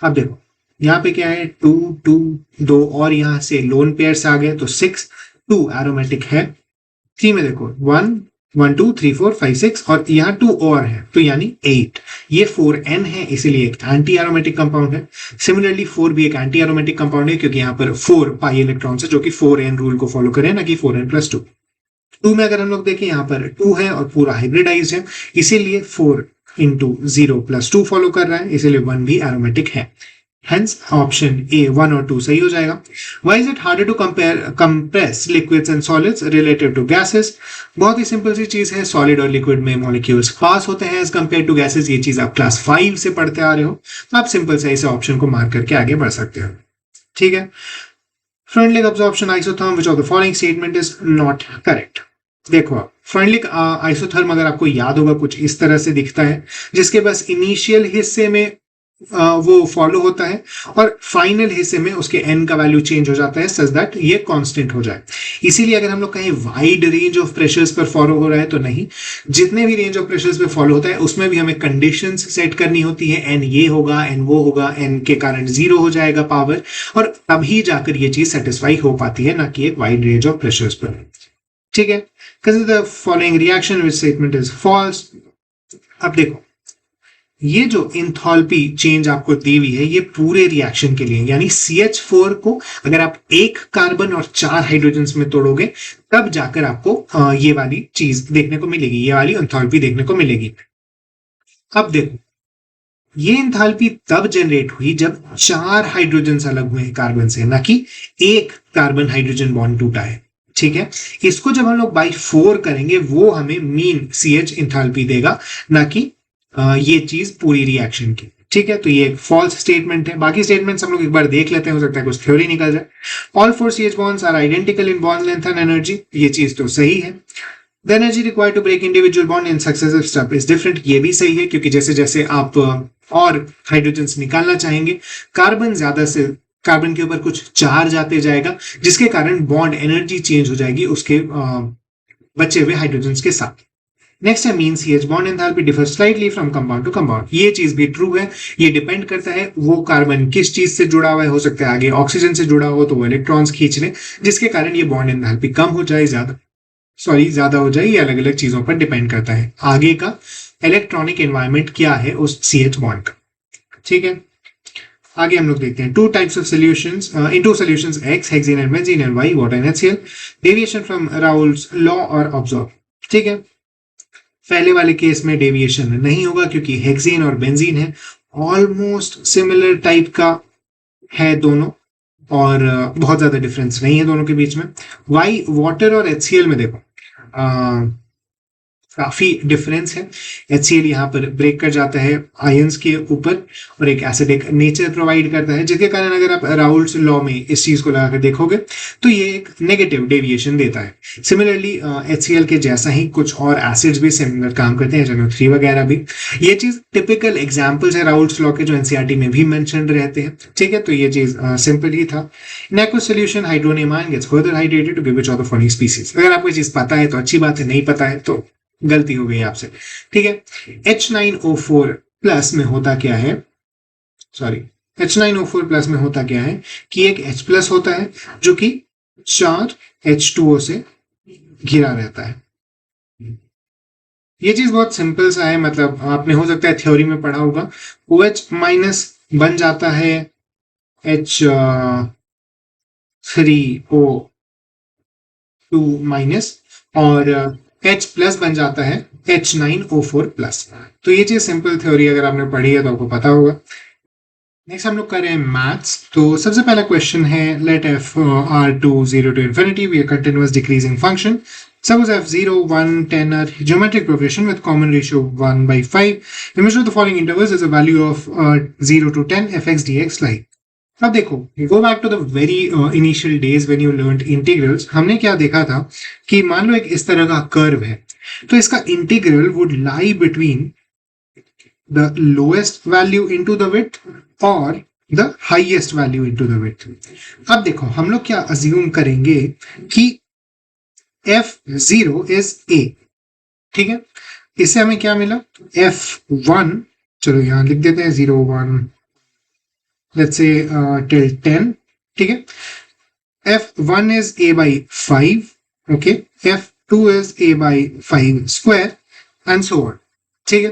अब देखो यहाँ पे क्या है, 2 2 2 और यहाँ से लोन पेयर्स आ गए तो 6, 2 एरोमेटिक है। 3 में देखो 1 1 2 3 4 5 6 और यहाँ 2 और है तो यानी 8। ये 4n है इसीलिए एक एंटी एरोमेटिक कंपाउंड है। सिमिलरली 4 भी एक एंटी एरोमेटिक कंपाउंड है क्योंकि यहाँ पर 4 पाई इलेक्ट्रॉन्स है जो कि 4n रूल को फॉलो करें ना कि 4n+2। 2 में अगर हम लोग देखें यहाँ पर 2 है और पूरा हाइब्रिडाइज है इसीलिए 4 इंटू 0+2 फॉलो कर रहा है इसीलिए 1 भी एरोमेटिक है। Hence option A 1 और 2 सही हो जाएगा। Why is it harder to compress liquids and solids relative to gases? बहुत ही सिंपल सी चीज है, सॉलिड और लिक्विड में मॉलिक्यूल्स फास्ट होते हैं एज कंपेयर टू गैसेस। ये चीज आप क्लास 5 से पढ़ते आ रहे हो, तो आप सिंपल से इसे ऑप्शन को मार्क करके आगे बढ़ सकते हो। ठीक है। Front leg absorption isotherm which of the following statement is not correct. देखो आप फ्रंट लेग आइसोथर्म अगर आपको याद होगा कुछ इस तरह से दिखता है जिसके बस इनिशियल हिस्से में वो फॉलो होता है और फाइनल हिस्से में उसके n का वैल्यू चेंज हो जाता है सच दैट ये कांस्टेंट हो जाए। इसीलिए अगर हम लोग कहें वाइड रेंज ऑफ प्रेशर्स पर फॉलो हो रहा है तो नहीं, जितने भी रेंज ऑफ प्रेशर्स पे फॉलो होता है उसमें भी हमें कंडीशंस सेट करनी होती है। n ये होगा, n वो होगा, n के कारण 0 हो जाएगा पावर, और तभी जाकर ये चीज सेटिस्फाई हो पाती है, ना कि एक वाइड रेंज ऑफ प्रेशर्स पर। ठीक है। Consider the following reaction which statement is false. अब देखो ये जो इंथॉल्पी चेंज आपको दी हुई है ये पूरे रिएक्शन के लिए, यानी CH4 को अगर आप 1 कार्बन और 4 हाइड्रोजन में तोड़ोगे तब जाकर आपको ये वाली चीज देखने को मिलेगी, ये वाली इंथॉल्पी देखने को मिलेगी। अब देखो ये इंथाल्पी तब जनरेट हुई जब 4 हाइड्रोजन अलग हुए हैं कार्बन से, ना कि 1 कार्बन हाइड्रोजन बॉन्ड टूटा है। ठीक है। इसको जब हम लोग बाई 4 करेंगे वो हमें मीन CH इंथाल्पी देगा, ना कि ये चीज पूरी रिएक्शन की। ठीक है। तो ये एक फॉल्स स्टेटमेंट है। बाकी स्टेटमेंट्स हम लोग एक बार देख लेते हैं, हो सकता है कुछ थ्योरी निकल जाए। All 4 CH bonds are identical in bond length and energy, ये चीज तो सही है। The energy required to break individual bond in successive step is different, ये भी सही है क्योंकि जैसे जैसे आप और हाइड्रोजन निकालना चाहेंगे कार्बन के ऊपर कुछ चार्ज आते जाएगा जिसके कारण बॉन्ड एनर्जी चेंज हो जाएगी उसके बचे हुए हाइड्रोजन के साथ। नेक्स्ट है mean CH bond enthalpy differ slightly from compound to compound, ये चीज भी ट्रू है। ये डिपेंड करता है वो कार्बन किस चीज से जुड़ा हुआ है, हो सकता है आगे ऑक्सीजन से जुड़ा हो तो वो इलेक्ट्रॉन्स खींच ले जिसके कारण ये बॉन्ड एंथैल्पी कम हो जाए, ज्यादा हो जाए, ये अलग अलग चीजों पर डिपेंड करता है आगे का इलेक्ट्रॉनिक एनवायरमेंट क्या है उस CH बॉन्ड का। ठीक है। आगे हम लोग देखते हैं 2 types of solutions in 2 solutions X hexene and benzene and Y water and HCl, deviation from Raoult's law और ऑब्जॉर्व। ठीक है। पहले वाले केस में डेविएशन नहीं होगा क्योंकि हेक्सेन और बेंजीन है, ऑलमोस्ट सिमिलर टाइप का है दोनों और बहुत ज्यादा डिफरेंस नहीं है दोनों के बीच में। वाई वाटर और HCl में देखो काफी डिफरेंस है। HCl यहाँ पर ब्रेक कर जाता है आयंस के ऊपर और एक एसिडिक नेचर प्रोवाइड करता है जिसके कारण अगर आप राउल्ट्स लॉ में इस चीज को लगाकर देखोगे तो ये एक नेगेटिव डेविएशन देता है। सिमिलरली HCl के जैसा ही कुछ और एसिड्स भी सिमिलर काम करते हैं, NO3 वगैरह भी। ये चीज टिपिकल एग्जाम्पल्स है राउल्ट्स लॉ के जो NCERT में भी मेंशन रहते हैं। ठीक है। तो ये चीज सिंपल ही था। In aqueous solution hydronium ion gets further hydrated to give which of the following species. अगर आपको ये चीज पता है तो अच्छी बात है, नहीं पता है तो गलती हो गई आपसे। ठीक है। H9O4 प्लस में होता क्या है, H9O4 प्लस में होता क्या है कि एक H प्लस होता है जो कि 4 H2O से घिरा रहता है। ये चीज बहुत सिंपल सा है, मतलब आपने हो सकता है थ्योरी में पढ़ा होगा। OH माइनस बन जाता है H3O2 माइनस और H प्लस बन जाता है H9O4 प्लस। तो ये चीज सिंपल थ्योरी अगर आपने पढ़ी है तो आपको पता होगा। नेक्स्ट हम लोग कर रहे हैं मैथ्स। तो सबसे पहला क्वेश्चन है late f r2 0 to infinity be a continuous decreasing function. Suppose f0 1 10 are geometric progression with common ratio 1/5. In which of the following intervals is a value of 0 to 10 fx dx like. अब देखो go back to the very initial days when you learned integrals. हमने क्या देखा था कि मान लो एक इस तरह का कर्व है तो इसका integral would lie between the lowest value into the width और the highest value into the width. अब देखो हम लोग क्या अज्यूम करेंगे कि f0 इज a। ठीक है। इससे हमें क्या मिला f1, चलो यहां लिख देते हैं 0 1 let's say till 10। ठीक है। f1 is a by 5, okay, 2 is a by 5 square and so on। ठीक है,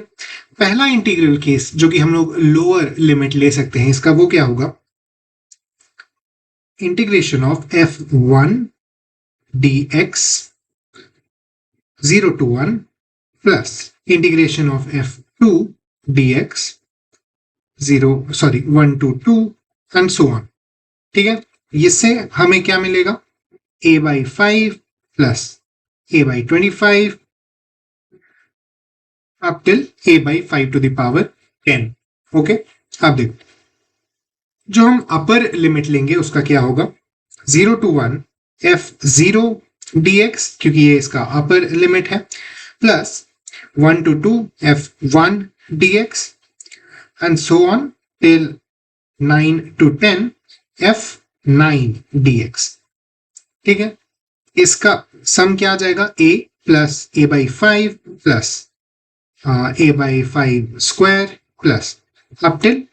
पहला इंटीग्रल केस जो कि हम लोग लोअर लिमिट ले सकते हैं इसका, वो क्या होगा, integration of f1 dx 0 to 1 plus integration of f2 dx 1 to 2 and so on. ठीक है, इससे हमें क्या मिलेगा, a by 5 plus a by 25 up till a by 5 to the power 10। Okay, अब देखो जो हम अपर लिमिट लेंगे उसका क्या होगा, 0 to 1 f0 dx क्योंकि ये इसका अपर लिमिट है, plus 1 to 2 f1 dx and so on till 9 to 10 f9 dx। ठीक है, इसका सम क्या आ जाएगा, a plus a by 5 plus a by 5 square plus up till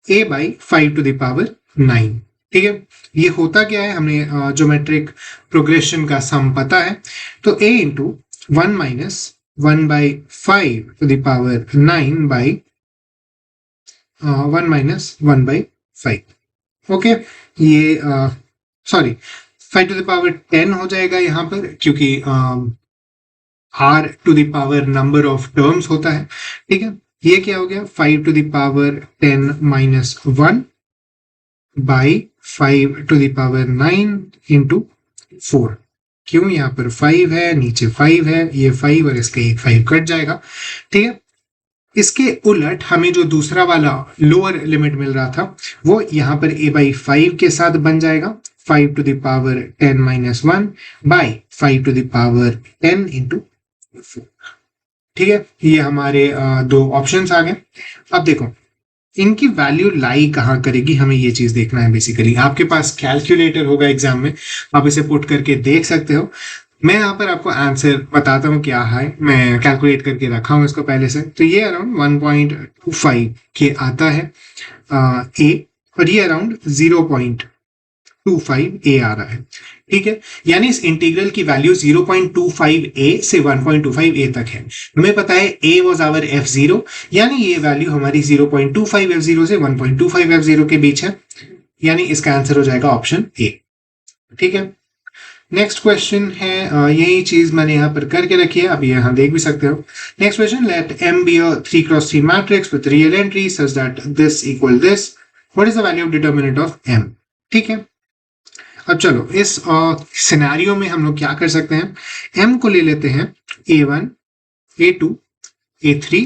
a by 5 to the power 9। ठीक है, ये होता क्या है, हमें ज्योमेट्रिक प्रोग्रेशन का सम पता है, तो a into 1 minus 1 by 5 to the power 9 by 1 minus 1 by 5। Okay, ये सॉरी 5 to the power 10 हो जाएगा यहाँ पर, क्योंकि r to the power number of terms होता है। ठीक है, ये क्या हो गया, 5 to the power 10 minus 1 by 5 to the power 9 into 4। क्यों, यहाँ पर 5 है, नीचे 5 है, ये 5 और इसका एक 5 कट जाएगा। ठीक है, इसके उलट हमें जो दूसरा वाला लोअर लिमिट मिल रहा था वो यहाँ पर a by 5 के साथ बन जाएगा, 5 to the power 10 minus 1 by 5 to the power 10 into 4। ठीक है, ये हमारे दो ऑप्शंस आ गए। अब देखो इनकी वैल्यू लाई कहाँ करेगी, हमें ये चीज देखना है। बेसिकली आपके पास कैलकुलेटर होगा एग्जाम में, आप इसे पुट करके देख सकते हो। मैं यहाँ पर आपको आंसर बताता हूँ क्या है, मैं कैलकुलेट करके रखा हूँ इसको पहले से। तो ये अराउंड 1.25 के आता है ए, और ये अराउंड 0.25 ए आ रहा है। ठीक है, यानी इस इंटीग्रल की वैल्यू 0.25 ए से 1.25 ए तक है। हमें पता है ए वाज आवर f0, यानी ये वैल्यू हमारी 0.25 f0 से 1.25 f0 के बीच है, यानी इसका आंसर हो जाएगा ऑप्शन ए। ठीक है, नेक्स्ट क्वेश्चन है, यही चीज मैंने यहाँ पर करके रखी है, आप यहाँ देख भी सकते हो। Next question, let M be a 3x3 matrix with real entry such that this equal this, what is the value of determinant of M। ठीक है, अब चलो इस सिनेरियो में हम लोग क्या कर सकते हैं, M को ले लेते हैं A1 A2 A3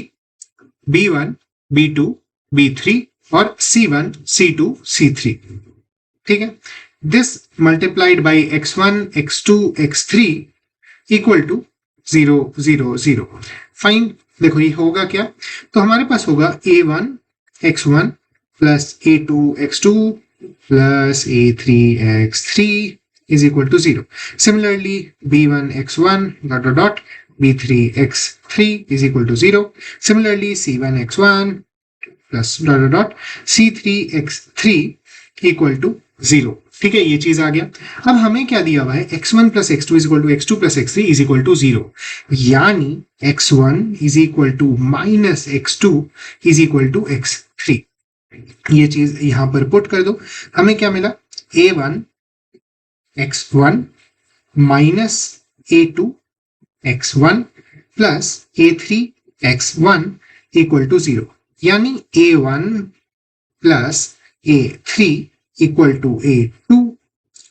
B1 B2 B3 और C1 C2 C3। ठीक है, this multiplied by x1 x2 x3 equal to 0 0 0। Fine, देखो ये होगा क्या, तो हमारे पास होगा a1 x1 plus a2 x2 plus a3 x3 is equal to 0। Similarly b1 x1 dot dot dot b3 x3 is equal to 0। Similarly c1 x1 plus dot dot dot c3 x3 equal to 0। ठीक है, ये चीज आ गया। अब हमें क्या दिया हुआ है, x1 plus x2 is equal to x2 plus x3 is equal to 0, यानी x1 is equal to minus x2 is equal to x3। ये चीज यहां पर पुट कर दो, हमें क्या मिला, a1 x1 minus a2 x1 plus a3 x1 equal to 0, यानी a1 plus a3 equal to a2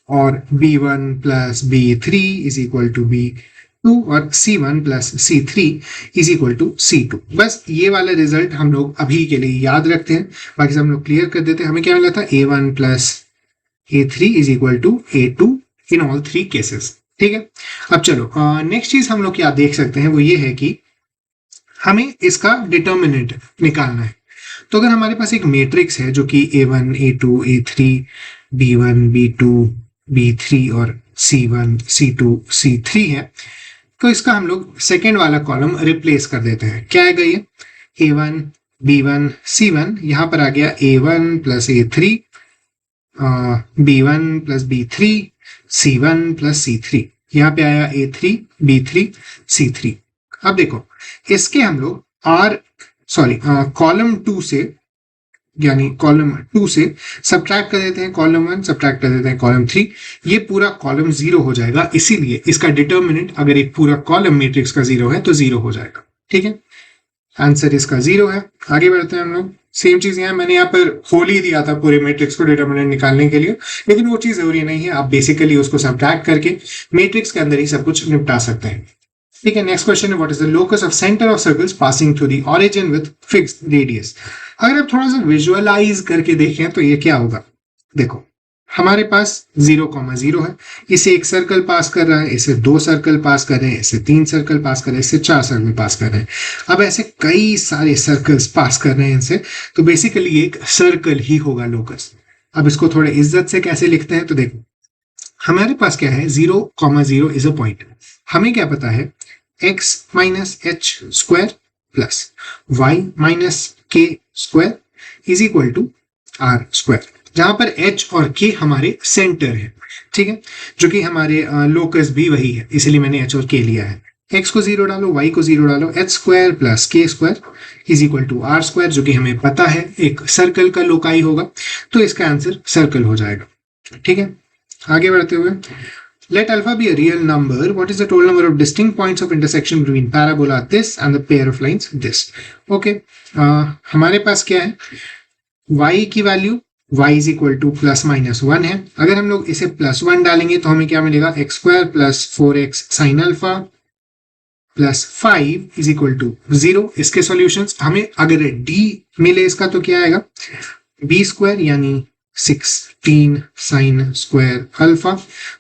और b1 plus b3 is equal to b2 और c1 plus c3 is equal to c2। बस ये वाला रिजल्ट हम लोग अभी के लिए याद रखते हैं, बाकी सब हम लोग क्लियर कर देते हैं। हमें क्या मिला था, a1 plus a3 is equal to a2 in all three cases. ठीक है, अब चलो नेक्स्ट चीज हम लोग क्या देख सकते हैं, वो ये है कि हमें इसका डिटर्मिनेंट निकालना है। तो अगर हमारे पास एक मैट्रिक्स है जो कि a1 a2 a3 b1 b2 b3 और c1 c2 c3 है, तो इसका हम लोग सेकेंड वाला कॉलम रिप्लेस कर देते हैं। क्या है ये, a1 b1 c1, यहाँ पर आ गया a1 plus a3 b1 plus b3 c1 plus c3। यहाँ पे आया A3, B3, C3। अब देखो इसके हम लोग कॉलम 2 से, यानी कॉलम 2 से सब्ट्रैक्ट कर देते हैं कॉलम 1, सब्ट्रैक्ट कर देते हैं कॉलम 3, ये पूरा कॉलम 0 हो जाएगा। इसीलिए इसका डिटर्मिनेंट अगर एक पूरा कॉलम मैट्रिक्स का 0 है तो 0 हो जाएगा। ठीक है, आंसर इसका 0 है। आगे बढ़ते हैं हम लोग। सेम चीज यहाँ मैंने यहाँ पर खोल ही दिया था पूरे मैट्रिक्स को डिटर्मिनेंट निकालने के लिए, लेकिन वो चीज जरूरी नहीं है। आप बेसिकली उसको सब्ट्रैक्ट करके मैट्रिक्स के अंदर ही सब कुछ निपटा सकते हैं। ठीक है, नेक्स्ट क्वेश्चन है what is the locus of centre of circles passing through the origin with fixed radius. अगर आप थोड़ा सा विजुअलाइज करके देखें तो ये क्या होगा, देखो हमारे पास 0,0 है, इसे एक सर्कल पास कर रहा है, इसे 2 सर्कल पास कर रहे हैं, इसे 3 सर्कल पास कर रहे हैं, इसे 4 सर्कल पास कर रहे हैं। अब ऐसे कई सारे सर्कल्स पास कर रहे हैं इनसे, तो बेसिकली एक सर्कल ही होगा लोकस। अब इसको थोड़े इज्जत से कैसे लिखते हैं, तो देखो हमारे पास क्या है, 0,0 इज अ पॉइंट। हमें क्या पता है, x minus h square plus y minus k square is equal to r square, जहां पर h और k हमारे सेंटर है। ठीक है, जो कि हमारे लोकस भी वही है, इसलिए मैंने h और k लिया है। x को 0 डालो, y को 0 डालो, h square plus k square is equal to r square, जो कि हमें पता है एक सर्कल का लोकाई होगा, तो इसका आंसर सर्कल हो जाएगा। ठीक है, आगे बढ़ते हुए, let alpha be a real number, what is the total number of distinct points of intersection between parabola this and the pair of lines this? Okay, हमारे पास क्या है, y की value y is equal two plus minus 1 है। अगर हम लोग इसे +1 डालेंगे तो हमें क्या मिलेगा, x square plus 4x sine alpha plus 5 is equal to 0। इसके सॉल्यूशंस हमें अगर d मिले इसका तो क्या आएगा, b स्क्वायर यानी 16 sine square alpha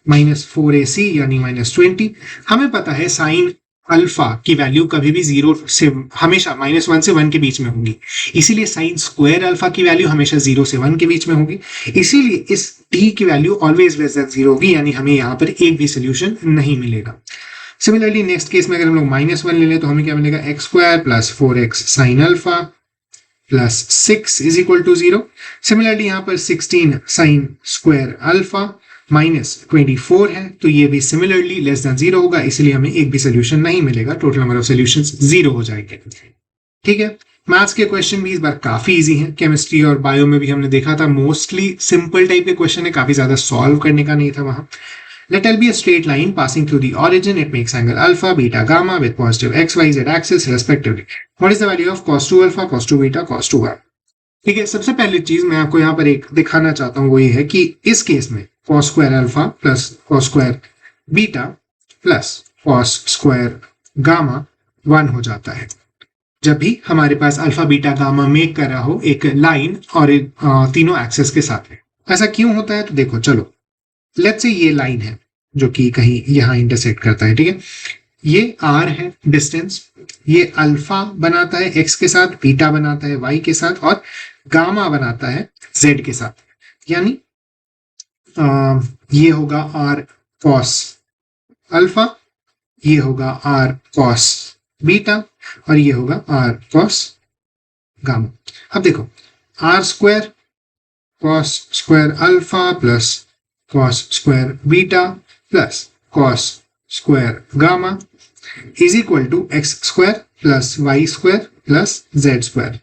minus 4ac यानी -20। हमें पता है साइन अल्फा की वैल्यू कभी भी 0 से हमेशा -1 से 1 के बीच में होगी, इसीलिए साइन स्क्वायर अल्फा की वैल्यू हमेशा 0 से 1 के बीच में होगी, इसीलिए इस t की वैल्यू ऑलवेज लेस देन 0 होगी, यानी हमें यहाँ पर एक भी सोल्यूशन नहीं मिलेगा। सिमिलरली नेक्स्ट केस में अगर हम लोग -1 ले लें तो हमें क्या मिलेगा, x square plus 4x sine alpha plus 6 is equal to 0। Similarly यहाँ पर 16 साइन स्क्वायर अल्फा -24 है, तो ये भी सिमिलरली लेस देन 0 होगा, इसलिए हमें एक भी सोल्यूशन नहीं मिलेगा, टोटल नंबर ऑफ सॉल्यूशंस 0 हो जाएंगे। ठीक है, मैथ्स के क्वेश्चन भी इस बार काफी इजी हैं। केमिस्ट्री और बायो में भी हमने देखा था मोस्टली सिंपल टाइप के क्वेश्चन है, काफी ज्यादा सॉल्व करने का नहीं था वहां। Let L be a straight line passing through the origin. It makes angle alpha, beta, gamma with positive x, y, z axis respectively. What is the value of cos 2 alpha, cos 2 beta, cos 2 gamma? ठीक है, सबसे पहली चीज मैं आपको यहाँ पर एक दिखाना चाहता हूँ, वो ये है कि इस केस में cos square alpha plus cos square beta plus cos square gamma 1 हो जाता है जब भी हमारे पास अल्फा बीटा गामा मेक कर रहा हो एक लाइन और तीनों एक्सेस के साथ में। ऐसा क्यों होता है, तो देखो चलो, लेट्स से ये लाइन है जो कि कहीं यहां इंटरसेक्ट करता है। ठीक है, ये r है डिस्टेंस, ये अल्फा बनाता है x के साथ, बीटा बनाता है y के साथ और गामा बनाता है z के साथ, यानी ये होगा r cos अल्फा, ये होगा r cos बीटा और ये होगा r cos गामा। अब देखो r square cos square alpha plus cos square beta plus cos square gamma is equal to x square plus y square plus z square,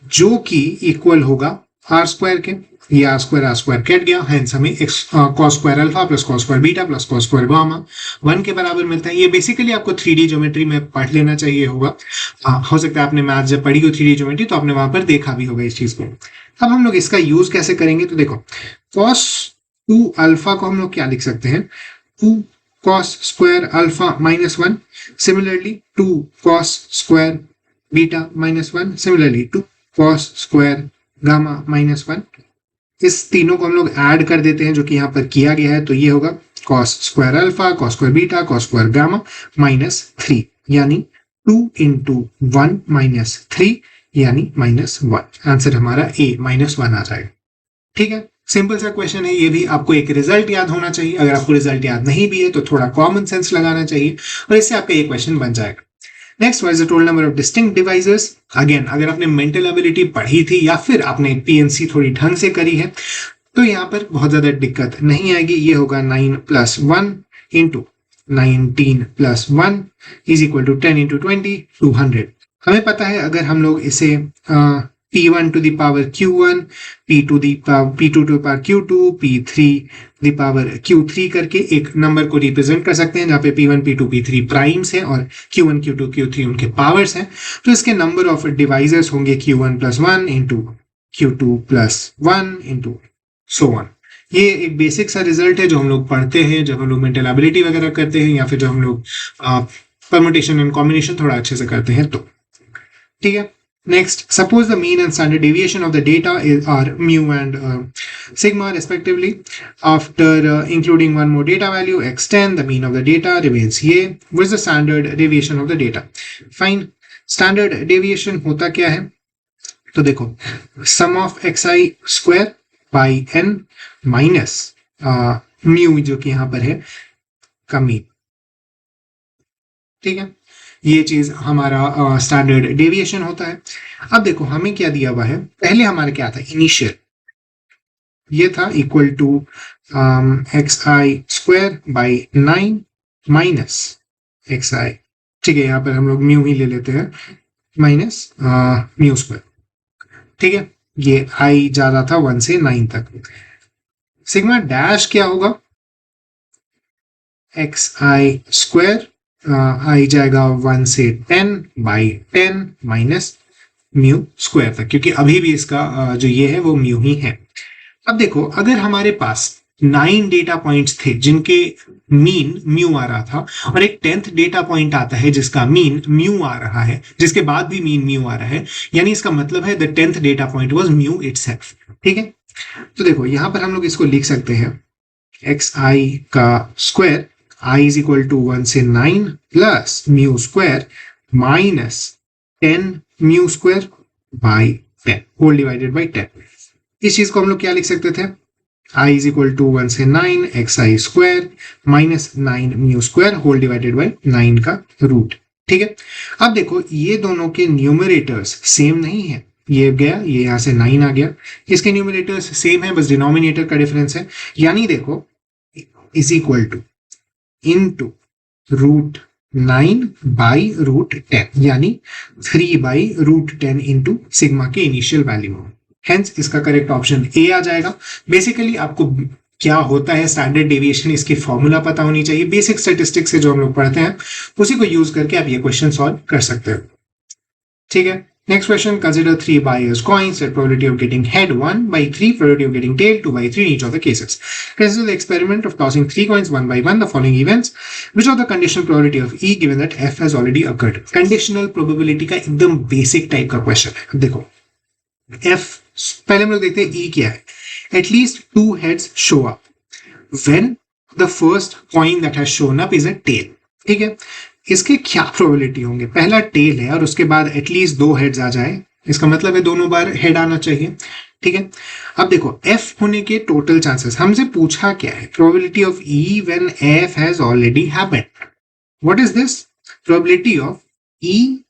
जो कि इक्वल होगा आर स्क्वायर के। ये आर स्क्वायर कट गया, hence हमें cos square alpha plus cos square beta plus cos square gamma 1 के बराबर मिलता है। ये बेसिकली आपको 3D ज्योमेट्री में पढ़ लेना चाहिए होगा, हो सकता है आपने मैथ जब पढ़ी हो 3D ज्योमेट्री तो आपने वहां पर देखा भी होगा इस चीज को। अब हम लोग इसका यूज कैसे करेंगे, तो देखो cos 2 अल्फा को हम लोग क्या लिख सकते हैं, 2 cos square alpha -1, similarly 2 cos square beta -1, similarly 2 cos square gamma -1। इस तीनों को हम लोग ऐड कर देते हैं जो कि यहाँ पर किया गया है, तो ये होगा cos square alpha, cos square beta, cos square gamma -3, यानी 2 into 1 - 3 यानी -1। आंसर हमारा A -1 आ जाएगा। ठीक है, सिंपल सा क्वेश्चन है, ये भी आपको एक रिजल्ट याद होना चाहिए। अगर आपको रिजल्ट याद नहीं भी है तो थोड़ा कॉमन सेंस लगाना चाहिए और इससे आपका ये क्वेश्चन बन जाएगा। Next, what is the total number of distinct divisors. Again अगर आपने मेंटल एबिलिटी पढ़ी थी या फिर आपने पीएनसी थोड़ी ढंग से करी है तो यहाँ पर बहुत ज्यादा दिक्कत नहीं आएगी। ये होगा 9 + 1 into 19 plus 1 is equal to 10 into 20 200। हमें पता है अगर हम लोग इसे P1 to the power Q1, P2 to the power Q2, P3 to the power Q3 करके एक नंबर को रिप्रेजेंट कर सकते हैं जहाँ पे P1, P2, P3 प्राइम्स हैं और Q1, Q2, Q3 उनके पावर्स हैं। तो इसके नंबर ऑफ डिवाइजर्स होंगे Q1 plus 1 into Q2 plus 1 into so on. ये एक बेसिक सा रिजल्ट है जो हम लोग पढ़ते हैं जब हम लोग मेंटल एबिलिटी वगैरह करते हैं या फिर जब हम लोग परमुटेशन एंड कॉम्बिनेशन थोड़ा अच्छे से करते हैं तो ठीक है। Next, suppose the mean and standard deviation of the data are mu and sigma respectively. After including one more data value x10, the mean of the data remains ये. What is the standard deviation of the data? Fine. Standard deviation होता क्या है? तो देखो sum of xi square by n minus mu जो कि यहाँ पर है का mean, ठीक है। ये चीज हमारा स्टैंडर्ड डेविएशन होता है। अब देखो हमें क्या दिया हुआ है, पहले हमारा क्या था इनिशियल, ये था equal to xi square by 9 minus xi, ठीक है। यहाँ पर हम लोग म्यू ही ले लेते हैं माइनस म्यू स्क्वायर, ठीक है। ये i जा रहा था 1 से 9 तक। सिग्मा डैश क्या होगा, xi स्क्वायर आई जाएगा 1 से 10 बाई 10 माइनस म्यू स्क्वायर तक, क्योंकि अभी भी इसका जो ये है वो म्यू ही है। अब देखो अगर हमारे पास 9 डेटा पॉइंट्स थे जिनके मीन म्यू आ रहा था और एक 10th डेटा पॉइंट आता है जिसका मीन म्यू आ रहा है, जिसके बाद भी मीन म्यू आ रहा है, यानी इसका मतलब है the 10th data point was mu itself, ठीक है। तो देखो यहां पर हम लोग इसको लिख सकते हैं xi का square i is equal to 1 से 9 plus mu square minus 10 mu square by 10 whole divided by 10। इस चीज को हम लोग क्या लिख सकते थे, i is equal to 1 से 9 xi square minus 9 mu square whole divided by 9 का रूट, ठीक है। अब देखो ये दोनों के न्यूमरेटर्स सेम नहीं है, ये गया ये यहां से 9 आ गया, इसके न्यूमरेटर्स सेम है, बस डिनोमिनेटर का डिफरेंस है। यानी देखो is equal to into root 9 by root 10, यानी 3 by root 10 into सिग्मा के इनिशियल वैल्यू। हेंस इसका करेक्ट ऑप्शन ए आ जाएगा। बेसिकली आपको क्या होता है स्टैंडर्ड डेविएशन, इसकी फॉर्मूला पता होनी चाहिए। बेसिक स्टैटिस्टिक्स से जो हम लोग पढ़ते हैं उसी को यूज करके आप ये क्वेश्चन सॉल्व कर सकते हो, ठीक है। Next question, consider 3 biased coins at probability of getting head 1 by 3, probability of getting tail 2 by 3 in each of the cases. Consider the experiment of tossing 3 coins 1 by 1, the following events. Which of the conditional probability of E given that F has already occurred? Conditional probability का एकदम basic type का question है। देखो F, पहले हम लोग देखते हैं E क्या है। At least 2 heads show up when the first coin that has shown up is a tail, ठीक है। इसके क्या प्रोबेबिलिटी होंगे, पहला टेल है और उसके बाद एटलीस्ट 2 हेड्स आ जाए, इसका मतलब है दोनों बार हेड आना चाहिए, ठीक है। अब देखो एफ होने के टोटल चांसेस, हमसे पूछा क्या है, probability of E when F has already happened. What is this, probability of E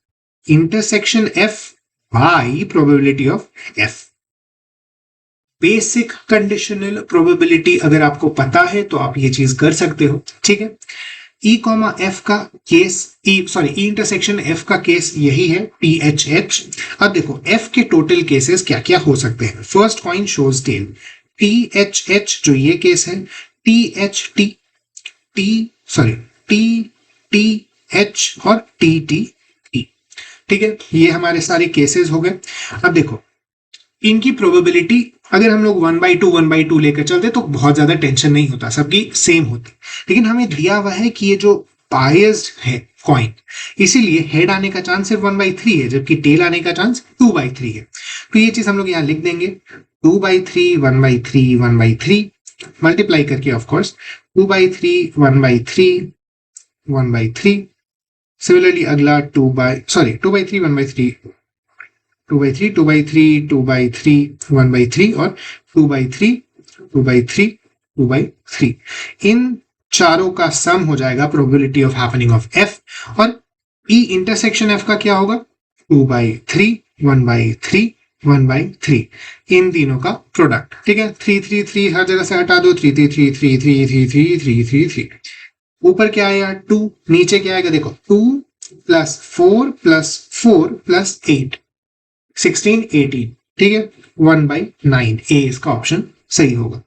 intersection F bye probability of F. Basic conditional probability अगर आपको पता है तो आप ये चीज कर सकते हो, ठीक है। ई कॉमा एफ का केस, ई इंटरसेक्शन एफ का केस यही है THH। अब देखो एफ के टोटल केसेस क्या क्या हो सकते हैं। First coin shows tail, THH जो ये केस है, THT, TTH और TTE, ठीक है। ये हमारे सारे केसेस हो गए। अब देखो इनकी प्रोबेबिलिटी अगर हम लोग 1/2 लेकर चलते तो बहुत ज्यादा टेंशन नहीं होता, सबकी सेम होती। लेकिन हमें दिया हुआ है कि ये जो बायस्ड है कॉइन, इसीलिए हेड आने का चांस सिर्फ 1/3 है जबकि टेल आने का चांस 2/3 है। तो ये चीज हम लोग यहाँ लिख देंगे 2/3 1/3 1/3 मल्टीप्लाई करके ऑफकोर्स 2/3 1/3 1/3। सिमिलरली अगला 2/3 1/3 2/3 2/3 2/3 1/3 और 2/3 2/3 2/3। इन चारों का सम हो जाएगा probability of happening of F, और ई इंटरसेक्शन एफ का क्या होगा 2/3 1/3 1/3, इन तीनों का प्रोडक्ट, ठीक है। 3 3 3 हर जगह से हटा दो, 3 3 3 3 3 3 3 3 3 3। ऊपर क्या आएगा 2, नीचे क्या आएगा देखो 2 प्लस 4 प्लस 4 प्लस 8, 16 18, ठीक है 1/9, ए इसका ऑप्शन सही होगा।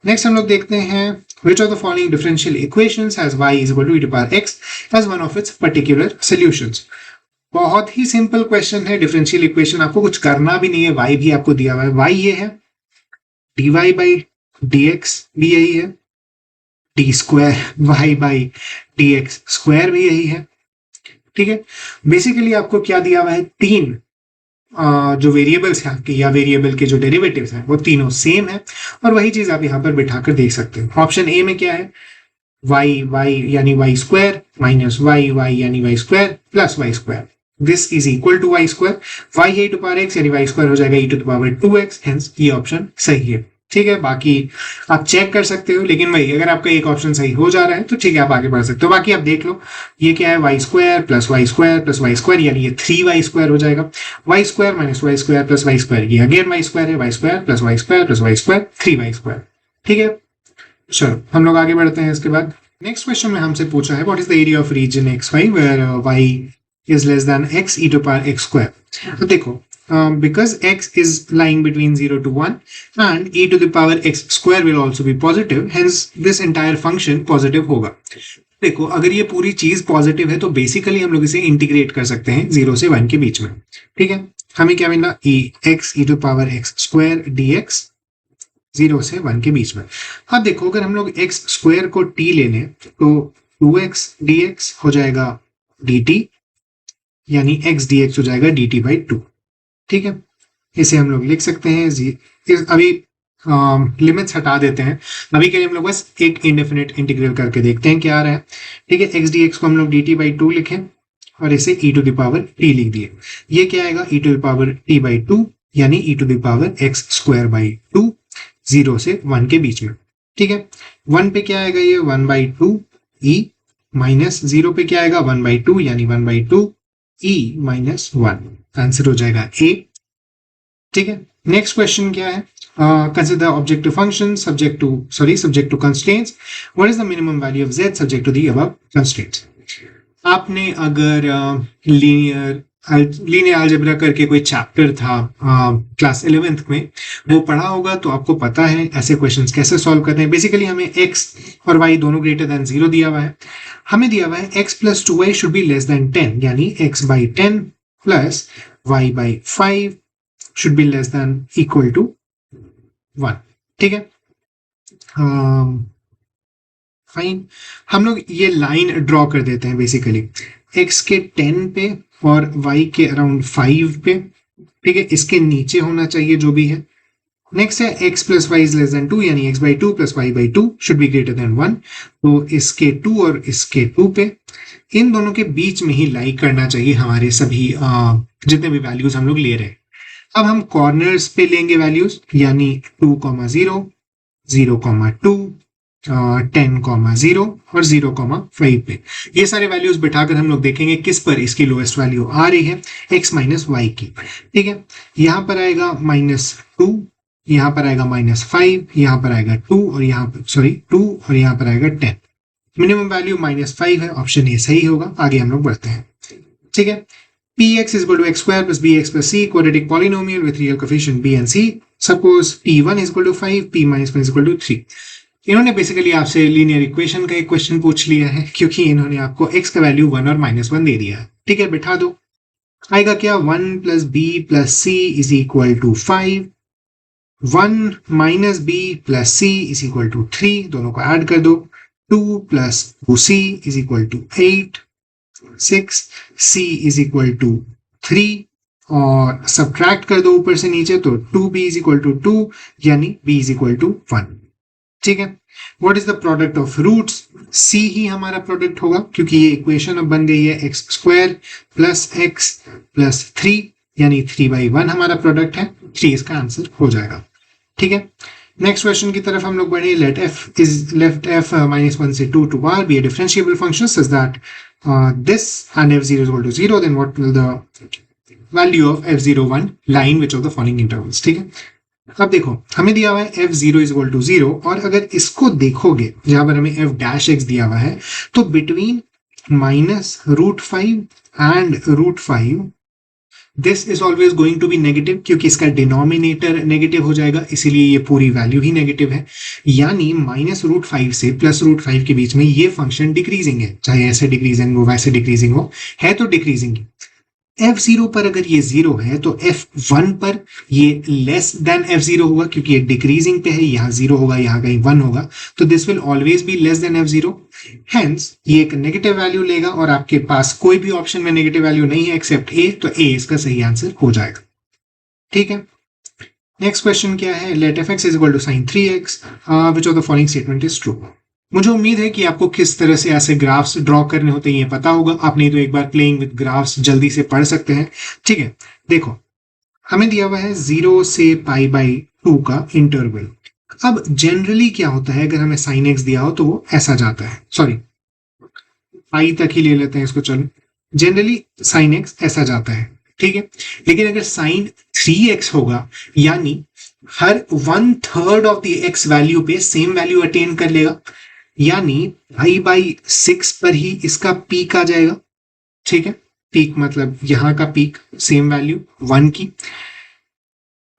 नेक्स्ट हम लोग देखते हैं which of the following differential equations has y is equal to e to power x as one of its particular solutions। बहुत ही सिंपल क्वेश्चन है, डिफरेंशियल इक्वेशन, आपको कुछ करना भी नहीं है, y भी आपको दिया हुआ है, y ये है, dy by dx भी यही है, D square y by dx square भी यही है, ठीक है। बेसिकली आपको क्या दिया हुआ है, तीन जो वेरिएबल्स हैं आपके या वेरिएबल के जो डेरिवेटिव्स हैं वो तीनों सेम है, और वही चीज आप यहाँ पर बिठाकर देख सकते हो। ऑप्शन ए में क्या है, y यानी y स्क्वायर माइनस y यानी y square plus y square, this is equal to y square, y है e टू पावर x यानी y स्क्वायर हो जाएगा e to the power 2x, hence ये ऑप्शन सही है, ठीक है। बाकी आप चेक कर सकते हो, लेकिन वही अगर आपका एक ऑप्शन सही हो जा रहा है तो ठीक है आप आगे बढ़ सकते हो। बाकी आप देख लो ये क्या है, y square plus y square plus y square यानी ये 3y स्क्वायर हो जाएगा, y square minus y square plus y square, ये अगेन y स्क्वायर है, y square plus y square plus y square 3y square, ठीक है। चलो हम लोग आगे बढ़ते हैं। इसके बाद नेक्स्ट क्वेश्चन में हमसे पूछा है what is the area of region xy where y is less than x e to power x square. तो देखो because x is lying between 0 to 1 and e to the power x square will also be positive, hence this entire function positive होगा। देखो अगर ये पूरी चीज positive है तो बेसिकली हम लोग इसे इंटीग्रेट कर सकते हैं 0 से 1 के बीच में, ठीक है। हमें क्या मिला, x e to power x square dx 0 से 1 के बीच में। अब देखो अगर हम लोग x स्क्वायर को t ले लें तो 2x dx हो जाएगा dt, यानी x dx हो जाएगा dt by 2, ठीक है। इसे हम लोग लिख सकते हैं अभी लिमिट्स हटा देते हैं, अभी के लिए हम लोग बस एक इंडेफिनिट इंटीग्रल करके देखते हैं क्या आ रहा है, ठीक है। x dx को हम लोग dt by 2 लिखें और इसे e to the power t लिख दिए, ये क्या आएगा e to the power t by 2 यानी e to the power x square by 2 0 से 1 के बीच में, ठीक है। 1 पे क्या आएगा, ये 1 by 2 e माइनस 0 पे क्या आएगा 1 by 2 यानी 1 by 2 e माइनस 1, आंसर हो जाएगा ए, ठीक है। नेक्स्ट क्वेश्चन क्या है, consider objective function subject to constraints, what is the minimum value of z subject to the above constraints. आपने अगर लीनियर अलजेब्रा करके कोई चैप्टर था क्लास 11th में वो पढ़ा होगा तो आपको पता है ऐसे क्वेश्चंस कैसे सॉल्व करते हैं। बेसिकली हमें x और y दोनों ग्रेटर देन 0 दिया हुआ है, हमें दिया हुआ है x plus 2y should be less than 10 यानी x by 10 plus y by 5 should be less than equal to 1, ठीक है। फाइन, हम लोग ये लाइन ड्रॉ कर देते हैं बेसिकली x के 10 पे और y के अराउंड 5 पे, ठीक है। इसके नीचे होना चाहिए जो भी है। नेक्स्ट है x plus y is less than 2 यानी x by 2 plus y by 2 should be greater than 1, तो इसके 2 और इसके 2 पे इन दोनों के बीच में ही लाई करना चाहिए हमारे सभी जितने भी वैल्यूज हम लोग ले रहे हैं। अब हम कॉर्नर्स पे लेंगे वैल्यूज, यानी 2, 0, 0, 2, 10, 0 और 0, 5 पे ये सारे वैल्यूज बिठाकर हम लोग देखेंगे किस पर इसकी लोएस्ट वैल्यू आ रही है, x माइनस वाई की, ठीक है। यहाँ पर आएगा -2, यहाँ पर आएगा -5, यहाँ पर आएगा 2 और यहाँ पर 2 और यहाँ पर आएगा 10, मिनिमम वैल्यू -5 है, ऑप्शन ए सही होगा। आगे हम लोग बढ़ते हैं, ठीक है। px is equal to x square plus bx plus c quadratic polynomial with real coefficient b and c. Suppose p1 is equal to 5, p minus 1 is equal to 3. इन्होंने बेसिकली आपसे लीनियर इक्वेशन का एक question पूछ लिया है क्योंकि इन्होंने आपको x का वैल्यू 1 और -1 दे दिया है, ठीक है। बिठा दो, आएगा क्या 1 plus b plus c is equal to 5, 1 minus b plus c is equal to 3, दोनों को ऐड कर दो, 2 plus 2c is equal to 8, 6 c is equal to 3 और सब्ट्रैक्ट कर दो ऊपर से नीचे तो 2b इज इक्वल टू 2 यानी b इज इक्वल टू 1, ठीक है। What is the product of roots, c ही हमारा प्रोडक्ट होगा क्योंकि ये इक्वेशन अब बन गई है x square plus x plus 3 यानी 3/1 हमारा प्रोडक्ट है, 3 इसका आंसर हो जाएगा, ठीक है। नेक्स्ट क्वेश्चन की तरफ हम लोग बढ़े, लेट f -1 से 2 to r be a differentiable function such that this and f0 is equal to 0, then what will the value of f01 lie in which of the following intervals, ठीक है। अब देखो हमें दिया हुआ है f zero is equal to 0 और अगर इसको देखोगे जहां पर हमें एफ डैश एक्स दिया हुआ है तो between -√5 and √5 this is always going to be negative क्योंकि इसका डिनोमिनेटर नेगेटिव हो जाएगा, इसीलिए ये पूरी वैल्यू ही नेगेटिव है। यानी -√5 से +√5 के बीच में ये फंक्शन डिक्रीजिंग है, चाहे ऐसे डिक्रीजिंग हो वैसे डिक्रीजिंग हो, है तो डिक्रीजिंग। F0 पर अगर ये 0 है तो F1 पर ये लेस देन F0 होगा क्योंकि ये डिक्रीजिंग पे है, यहाँ 0 होगा यहाँ कहीं 1 होगा, तो this will always be less then F0। Hence ये एक नेगेटिव वैल्यू लेगा और आपके पास कोई भी ऑप्शन में नेगेटिव वैल्यू नहीं है एक्सेप्ट ए, तो ए इसका सही आंसर हो जाएगा। ठीक है, नेक्स्ट क्वेश्चन क्या है, let f x is equal to sine 3x which of the following statement is true. मुझे उम्मीद है कि आपको किस तरह से ऐसे ग्राफ्स ड्रॉ करने होते हैं ये पता होगा, आपने तो एक बार प्लेइंग विद ग्राफ्स जल्दी से पढ़ सकते हैं। ठीक है, देखो हमें दिया हुआ है 0 से π/2 का इंटरवल। अब जनरली क्या होता है, अगर हमें साइन एक्स दिया हो तो वो ऐसा जाता है, सॉरी पाई तक ही ले लेते हैं इसको, चलो जनरली साइन एक्स ऐसा जाता है। ठीक है, लेकिन अगर साइन 3x होगा यानी हर 1/3 ऑफ द एक्स वैल्यू पे सेम वैल्यू अटेन कर लेगा, यानी π/6 पर ही इसका पीक आ जाएगा। ठीक है, पीक मतलब यहां का पीक सेम वैल्यू 1 की,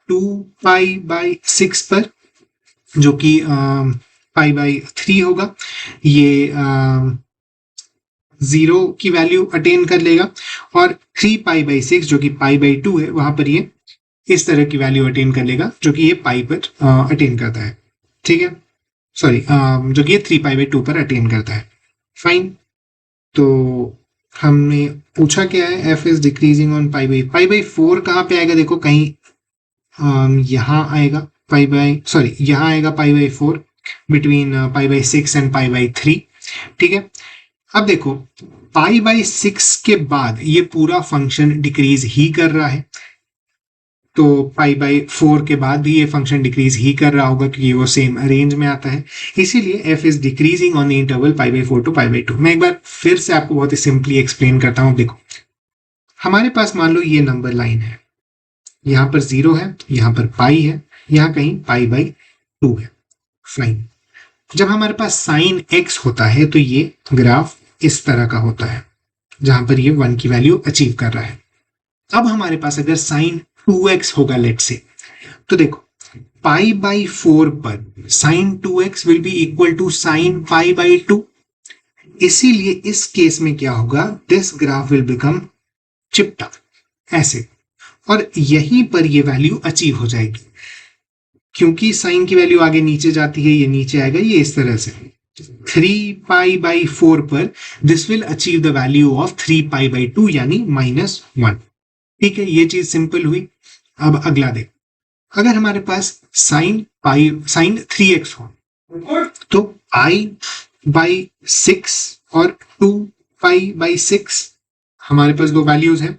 2π/6 पर जो कि π/3 होगा, ये 0 की वैल्यू अटेन कर लेगा, और 3π/6 जो कि π/2 है वहां पर ये इस तरह की वैल्यू अटेन कर लेगा जो कि ये पाई पर अटेन करता है। ठीक है, सॉरी जो कि ये 3π/2 पर अटेन करता है। फाइन, तो हमने पूछा क्या है, एफ इज डिक्रीजिंग ऑन π/4 कहाँ पे आएगा, देखो कहीं यहाँ आएगा यहाँ आएगा π/4 बिटवीन π/6 एंड π/3। ठीक है, अब देखो π/6 के बाद ये पूरा फंक्शन डिक्रीज ही कर रहा है, तो π/4 के बाद भी ये फंक्शन डिक्रीज ही कर रहा होगा क्योंकि वो सेम रेंज में आता है, इसीलिए f is decreasing on the interval π/4 to π/2। मैं एक बार फिर से आपको बहुत ही सिंपली एक्सप्लेन करता हूं। देखो हमारे पास मान लो ये नंबर लाइन है, यहाँ पर 0 है, यहाँ पर पाई है, यहाँ कहीं π/2 है। फाइन, जब हमारे पास साइन x होता है तो ये ग्राफ इस तरह का होता है जहां पर ये 1 की वैल्यू अचीव कर रहा है। अब हमारे पास अगर साइन 2x होगा लेट से, तो देखो π/4 पर sine 2x will be equal to sine π/2, इसीलिए इस केस में क्या होगा, दिस ग्राफ विल बिकम चिप्टा ऐसे, और यहीं पर ये वैल्यू अचीव हो जाएगी क्योंकि साइन की वैल्यू आगे नीचे जाती है, ये नीचे आएगा, ये इस तरह से 3π/4 पर this will achieve the value of 3π/2 यानी -1। ठीक है, ये चीज सिंपल हुई। अब अगला देख, अगर हमारे पास साइन 3x हो तो π/6 और 2π/6 हमारे पास दो वैल्यूज हैं,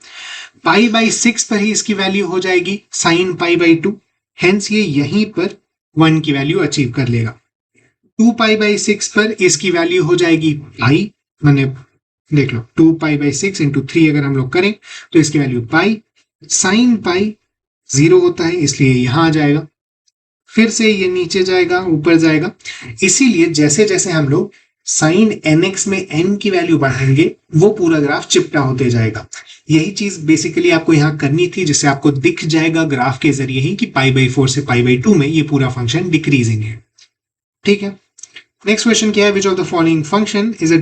π/6 पर ही इसकी वैल्यू हो जाएगी साइन π/2, हेंस ये यहीं पर 1 की वैल्यू अचीव कर लेगा। 2π/6 पर इसकी वैल्यू हो जाएगी पाई, मैंने देख लो 2π/6 इंटू 3 अगर हम लोग करें तो इसकी वैल्यू पाई, साइन पाई 0 होता है इसलिए यहां आ जाएगा, फिर से ये नीचे जाएगा ऊपर जाएगा, इसीलिए जैसे जैसे हम लोग साइन nx में n की वैल्यू बढ़ाएंगे वो पूरा ग्राफ चिपटा होते जाएगा। यही चीज बेसिकली आपको यहाँ करनी थी जिससे आपको दिख जाएगा ग्राफ के जरिए ही कि π/4 से π/2 में ये पूरा फंक्शन डिक्रीजिंग है। ठीक है, नेक्स्ट क्वेश्चन क्या है, which of the following function is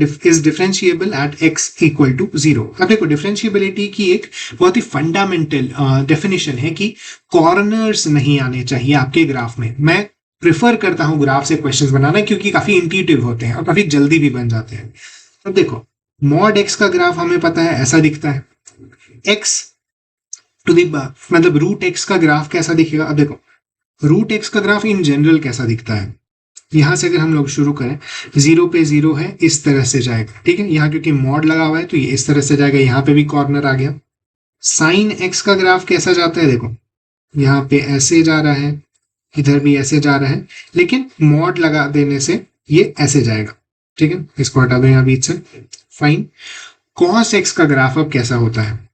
differentiable at x equal to 0। अब देखो डिफरेंशिएबिलिटी की एक बहुत ही फंडामेंटल डेफिनेशन है कि कॉर्नर्स नहीं आने चाहिए आपके ग्राफ में। मैं प्रिफर करता हूं ग्राफ से क्वेश्चंस बनाना क्योंकि काफी इंट्यूटिव होते हैं और काफी जल्दी भी बन जाते हैं। अब देखो मॉड x का ग्राफ हमें पता है ऐसा दिखता है, x टू द मतलब रूट x का ग्राफ कैसा दिखेगा। अब देखो रूट x का ग्राफ इन जनरल कैसा दिखता है, यहां से अगर हम लोग शुरू करें 0 पे 0 है इस तरह से जाएगा। ठीक है, यहाँ क्योंकि मॉड लगा हुआ है तो ये इस तरह से जाएगा, यहाँ पे भी कॉर्नर आ गया। साइन x का ग्राफ कैसा जाता है, देखो यहाँ पे ऐसे जा रहा है, इधर भी ऐसे जा रहा है, लेकिन मॉड लगा देने से ये ऐसे जाएगा। ठीक है, इसको हटा दो यहाँ बीच से। फाइन, कॉस x का ग्राफ अब कैसा होता है,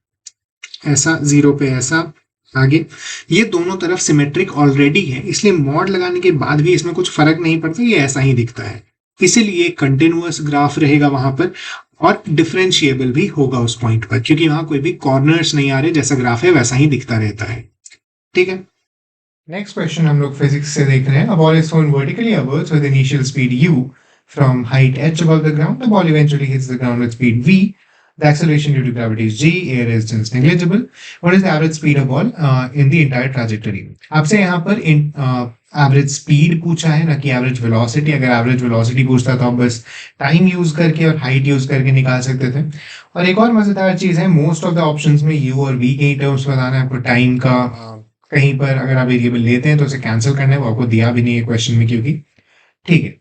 ऐसा 0 पे ऐसा, आगे ये दोनों तरफ सिमेट्रिक ऑलरेडी है, इसलिए मॉड लगाने के बाद भी इसमें कुछ फर्क नहीं पड़ता, ये ऐसा ही दिखता है। इसीलिए कंटिन्यूअस ग्राफ रहेगा वहां पर और डिफरेंशिएबल भी होगा उस पॉइंट पर, क्योंकि वहां कोई भी कॉर्नर्स नहीं आ रहे, जैसा ग्राफ है वैसा ही दिखता रहता है। ठीक है। नेक्स्ट क्वेश्चन हम लोग फिजिक्स से देख रहे हैं। A ball is thrown vertically upwards with initial speed u from height h above the ground. The ball eventually hits the ground with speed v. The acceleration due to gravity is g. Air resistance negligible. What is the average speed of ball in the entire trajectory? आपसे यहाँ पर average speed पूछा है, ना कि average velocity. अगर average velocity पूछता तो आप बस टाइम यूज करके और हाइट यूज करके निकाल सकते थे। और एक और मजेदार चीज है, मोस्ट ऑफ द ऑप्शंस में u और v के ही टर्म्स बताना है आपको। टाइम का कहीं पर अगर आप वेरिएबल लेते हैं तो उसे कैंसिल करना है, वो आपको दिया भी नहीं है क्वेश्चन में क्योंकि। ठीक है,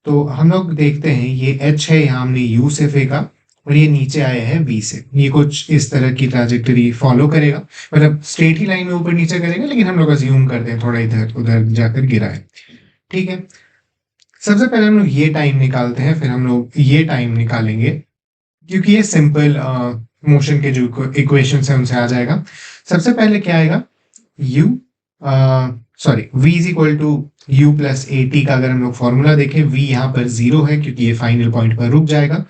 तो हम लोग देखते हैं ये h है, यहाँ हमने u से फेंका और ये नीचे आया है v से। ये कुछ इस तरह की ट्रैजेक्टरी फॉलो करेगा, मतलब स्ट्रेट ही लाइन में ऊपर नीचे करेगा, लेकिन हम लोग अज्यूम करते हैं थोड़ा इधर उधर जाकर गिरा है। ठीक है, सबसे पहले हम लोग ये टाइम निकालते हैं, फिर हम लोग ये टाइम निकालेंगे, क्योंकि ये सिंपल मोशन के जो इक्वेशन है उनसे आ जाएगा। सबसे पहले क्या आएगा, u v is equal to u plus a t का अगर हम लोग फॉर्मूला देखें, v यहाँ पर 0 है क्योंकि ये फाइनल पॉइंट पर रुक जाएगा।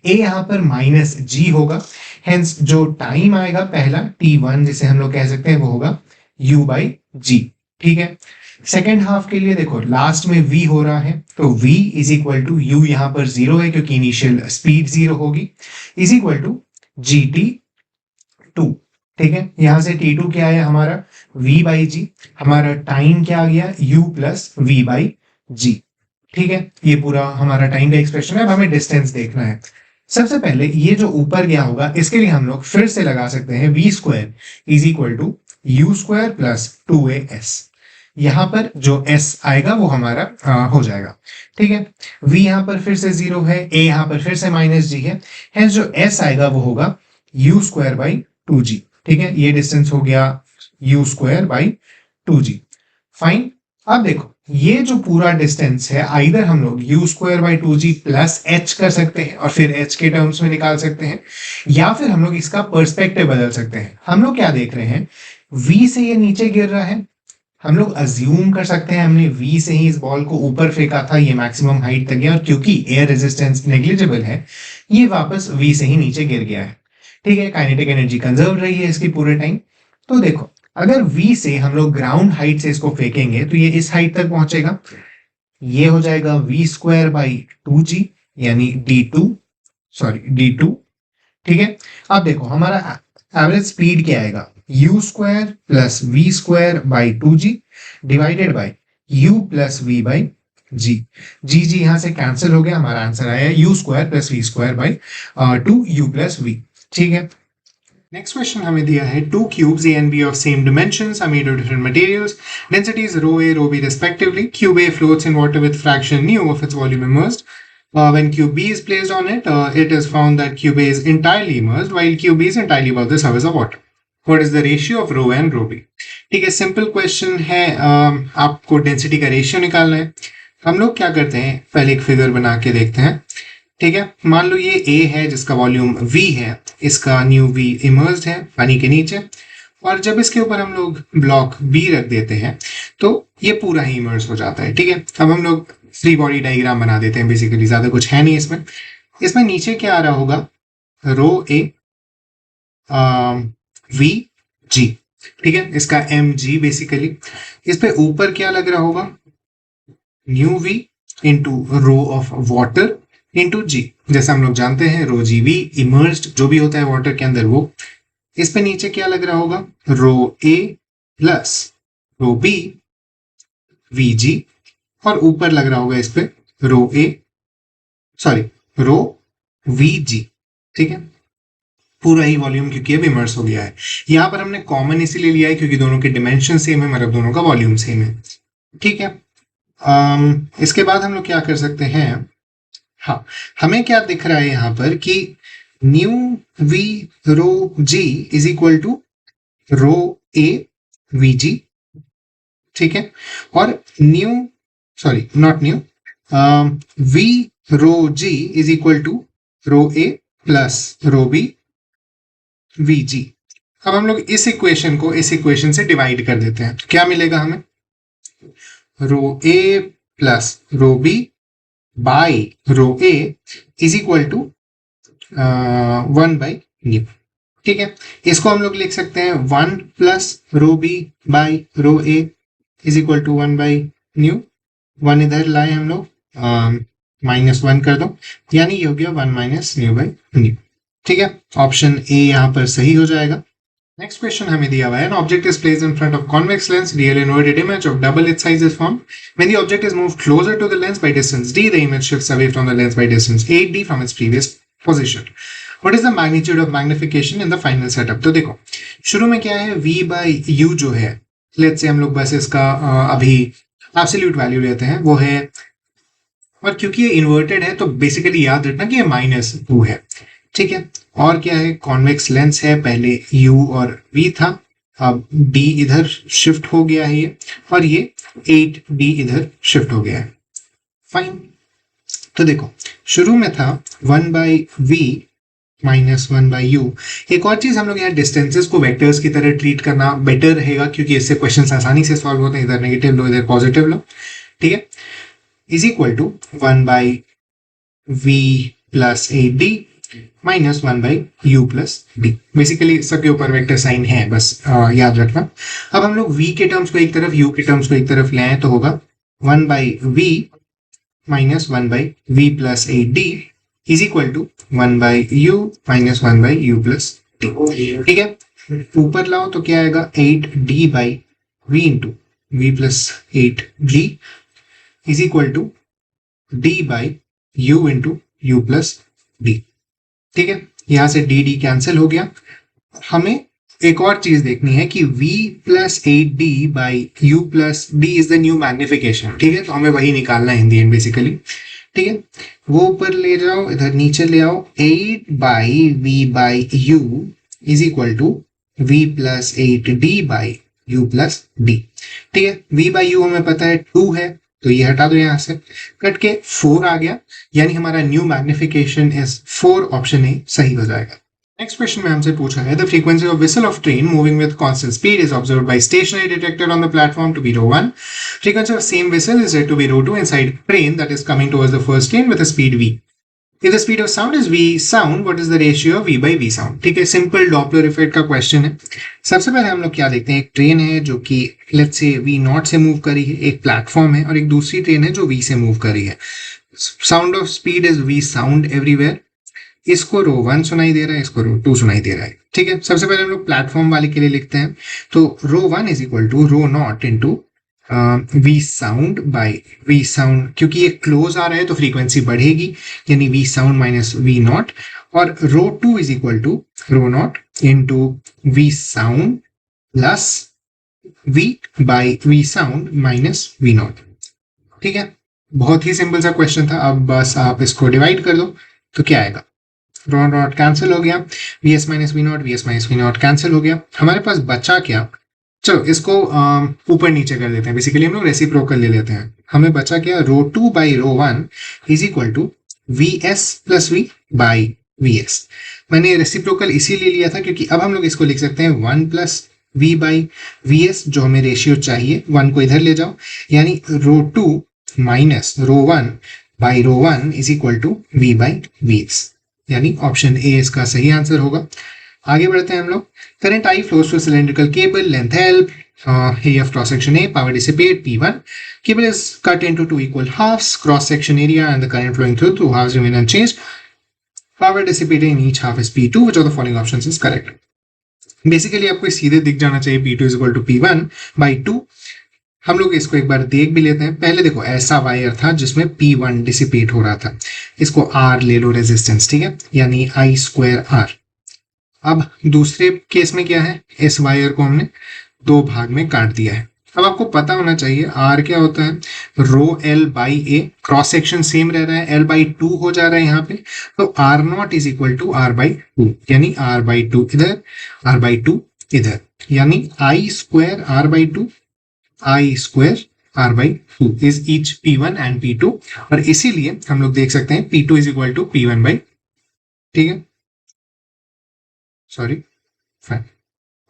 a यहाँ पर माइनस g होगा, हेंस जो टाइम आएगा पहला t1 जिसे हम लोग कह सकते हैं वो होगा u बाई g। ठीक है, सेकेंड हाफ के लिए देखो लास्ट में v हो रहा है, तो v is equal to u यहाँ पर 0 है क्योंकि इनिशियल स्पीड 0 होगी, इज इक्वल टू gt2। ठीक है, यहां से t2 क्या है हमारा v बाई जी, हमारा टाइम क्या आ गया u प्लस v बाई जी। ठीक है, ये पूरा हमारा टाइम का एक्सप्रेशन है। अब हमें डिस्टेंस देखना है। सबसे पहले ये जो ऊपर गया होगा इसके लिए हम लोग फिर से लगा सकते हैं v square is equal to u square plus 2as। यहाँ पर जो s आएगा वो हमारा हो जाएगा। ठीक है, v यहाँ पर फिर से 0 है, a यहाँ पर फिर से माइनस जी है, हेंस जो s आएगा वो होगा u स्क्वायर बाई 2g। ठीक है, ये डिस्टेंस हो गया u square by 2g। Fine, अब देखो ये जो पूरा डिस्टेंस है आइदर हम लोग u square by 2g plus h कर सकते हैं और फिर h के टर्म्स में निकाल सकते हैं, या फिर हम लोग इसका पर्सपेक्टिव बदल सकते हैं। हम लोग क्या देख रहे हैं, v से ये नीचे गिर रहा है, हम लोग अज्यूम कर सकते हैं हमने v से ही इस बॉल को ऊपर फेंका था, ये मैक्सिमम हाइट तक गया और क्योंकि एयर रेजिस्टेंस नेग्लिजिबल है ये वापस v से ही नीचे गिर गया है। ठीक है, काइनेटिक एनर्जी कंजर्व रही है इसकी पूरे टाइम। तो देखो अगर v से हम लोग ग्राउंड हाइट से इसको फेंकेंगे तो ये इस हाइट तक पहुंचेगा, ये हो जाएगा v स्क्वायर बाई 2g यानी d2। ठीक है, अब देखो हमारा एवरेज स्पीड क्या आएगा, u square plus v square by 2g divided by u plus v by g। जी यहाँ से कैंसिल हो गया, हमारा आंसर आया u square plus v square by 2u plus v। ठीक है, नेक्स्ट क्वेश्चन हमें दिया है to cubes A and B of same dimensions are made of different materials, densities row A row B respectively. Cube A floats in water with fraction nu of its volume immersed. When cube B is placed on it, it is found that cube A is entirely immersed while cube B is entirely above the surface of water. What is the ratio of rho A and rho B? ठीक है, simple question है, आपको density का ratio निकालना है। हम लोग क्या करते हैं, पहले एक फिगर बना के देखते हैं। ठीक है, मान लो ये A है जिसका वॉल्यूम V है, इसका न्यू V इमर्स्ड है पानी के नीचे, और जब इसके ऊपर हम लोग ब्लॉक B रख देते हैं तो ये पूरा ही इमर्स हो जाता है। ठीक है, अब हम लोग फ्री बॉडी डायग्राम बना देते हैं, बेसिकली ज्यादा कुछ है नहीं इसमें। इसमें नीचे क्या आ रहा होगा, रो ए वी जी। ठीक है, इसका एम जी बेसिकली। इस पे ऊपर क्या लग रहा होगा, nu V into rho of water into g. जैसा हम लोग जानते हैं रो जी वी इमर्स्ड जो भी होता है वाटर के अंदर वो। इस पे नीचे क्या लग रहा होगा, rho A plus rho B we g, और ऊपर लग रहा होगा इस पे रो वी जी। ठीक है, पूरा ही वॉल्यूम क्योंकि अब इमर्स हो गया है। यहां पर हमने कॉमन इसीलिए लिया है क्योंकि दोनों के डिमेंशन सेम है, मतलब दोनों का वॉल्यूम सेम है। ठीक है, इसके बाद हम लोग क्या कर सकते हैं, हाँ हमें क्या दिख रहा है यहाँ पर कि nu v rho g is equal to rho a v g. ठीक है, और not nu v rho g is equal to rho A plus rho B we g. अब हम लोग इस इक्वेशन को इस इक्वेशन से डिवाइड कर देते हैं, तो क्या मिलेगा हमें, rho A plus rho B by rho A is equal to 1/न्यू। ठीक है, इसको हम लोग लिख सकते हैं 1 plus rho B by rho A is equal to 1/न्यू। 1 इधर लाए हम लोग, -1 कर दो, यानी ये हो गया 1 माइनस न्यू बाई न्यू। ठीक है, ऑप्शन ए यहाँ पर सही हो जाएगा। नेक्स्ट क्वेश्चन हमें दिया हुआ है, an object is placed in front of convex lens, real inverted image of double its size is formed. When the object is moved closer to the lens by distance d, the image shifts away from the lens by distance 8d from its previous position. What is the magnitude of magnification in the final setup? तो देखो, शुरू में क्या है, v by u जो है, let's say हम लोग बस इसका अभी एब्सोल्यूट वैल्यू लेते हैं, वो है, और क्योंकि ये इन्वर्टेड है तो बेसिकली याद रखना कि ये -2 है। ठीक है, और क्या है, कॉन्वेक्स लेंस है, पहले u और v था, अब d इधर शिफ्ट हो गया है ये, और ये 8d इधर शिफ्ट हो गया है। फाइन, तो देखो शुरू में था 1/v माइनस 1/u। एक और चीज हम लोग यहाँ डिस्टेंसेस को वेक्टर्स की तरह ट्रीट करना बेटर रहेगा, क्योंकि इससे क्वेश्चन आसानी से सॉल्व होते हैं, इधर नेगेटिव लो इधर पॉजिटिव लो। ठीक है, is equal to 1/v plus 8d minus 1/u plus d। Basically सबके ऊपर वेक्टर साइन है, बस याद रखना। अब हम लोग v के टर्म्स को एक तरफ, u के टर्म्स को एक तरफ ले आए, तो होगा 1/v minus 1/v plus 8d is equal to 1/u minus 1/u plus d। ठीक है, ऊपर लाओ तो क्या आएगा, 8d by v into v plus 8d is equal to d by u into u plus d। ठीक है, यहां से डी डी कैंसिल हो गया। हमें एक और चीज देखनी है कि v plus 8d by u plus d is the new magnification. ठीक है, तो हमें वही निकालना है इन दी एंड बेसिकली। ठीक है, वो ऊपर ले जाओ, इधर नीचे ले आओ, 8 by v by u is equal to v plus 8d by u plus d। ठीक है, v बाई u हमें पता है 2 है, तो ये हटा दो, यहां से कट के 4 आ गया, यानी हमारा new magnification is 4, option A सही हो जाएगा। नेक्स्ट क्वेश्चन में हमसे पूछा है, the frequency of whistle of train moving with constant speed is observed by stationary detector on the platform to be rho 1. Frequency of same whistle is said to be rho 2 inside train that is coming towards the first train with a speed v. If the speed of sound is v sound, what is the ratio of v by v sound? ठीक है, simple Doppler effect का question है। सबसे पहले हम लोग क्या देखते हैं, एक ट्रेन है जो कि लेट्स से v नॉट से मूव करी है, एक प्लेटफॉर्म है, और एक दूसरी ट्रेन है जो v से मूव करी है। Sound of speed is v sound everywhere. इसको रो 1 सुनाई दे रहा है, इसको रो 2 सुनाई दे रहा है। ठीक है, सबसे पहले हम लोग प्लेटफॉर्म वाले के लिए लिखते हैं, तो rho 1 is equal to rho naught into v sound by v sound, क्योंकि ये क्लोज आ रहा है तो फ्रीक्वेंसी बढ़ेगी, यानी v sound minus v naught, और rho 2 is equal to rho naught into v sound plus we by v sound minus v naught. ठीक है, बहुत ही सिंपल सा क्वेश्चन था। अब बस आप इसको डिवाइड कर दो, तो क्या आएगा, रो नॉट कैंसिल हो गया, v s minus v naught cancel हो गया, हमारे पास बचा क्या, चलो इसको ऊपर नीचे कर देते हैं, बेसिकली हम लोग रेसिप्रोकल ले लेते हैं। हमें बचा क्या, row 2 by row 1 is equal to V S plus we by V S. मैंने रेसिप्रोकल इसीलिए लिया था क्योंकि अब हम लोग इसको लिख सकते हैं 1 plus we by V S, जो हमें रेशियो चाहिए, 1 को इधर ले जाओ, यानी row 2 minus row 1 by row 1 is equal to V by V S, यानी ऑप्शन ए इसका सही आंसर होगा। आगे बढ़ते हैं हम लोग। Current I flows through cylindrical cable, length L, area of cross section A, power dissipate P1. Cable is cut into 2 equal halves, cross section area and the current flowing through halves remain unchanged. Power dissipated in each half is P2. Which of the following options is correct? Basically आपको सीधे दिख जाना चाहिए P2 is equal to P1 by 2। हम लोग इसको एक बार देख भी लेते हैं। पहले देखो, ऐसा वायर था जिसमें P1 डिसिपेट हो रहा था, इसको R ले लो रेजिस्टेंस, ठीक है, यानी I स्क्वायर R। अब दूसरे केस में क्या है, इस वायर को हमने 2 भाग में काट दिया है। अब आपको पता होना चाहिए R क्या होता है, रो L by A, cross section same रह रहा है, L बाई 2 हो जा रहा है यहाँ पे, तो R naught is equal to R by 2, यानी R बाई 2 इधर, R बाई 2 इधर, यानी I square R by 2, I square R by 2 is each P1 and P2, और इसीलिए हम लोग देख सकते हैं P2 is equal to P1 by, ठीक है, sorry fine.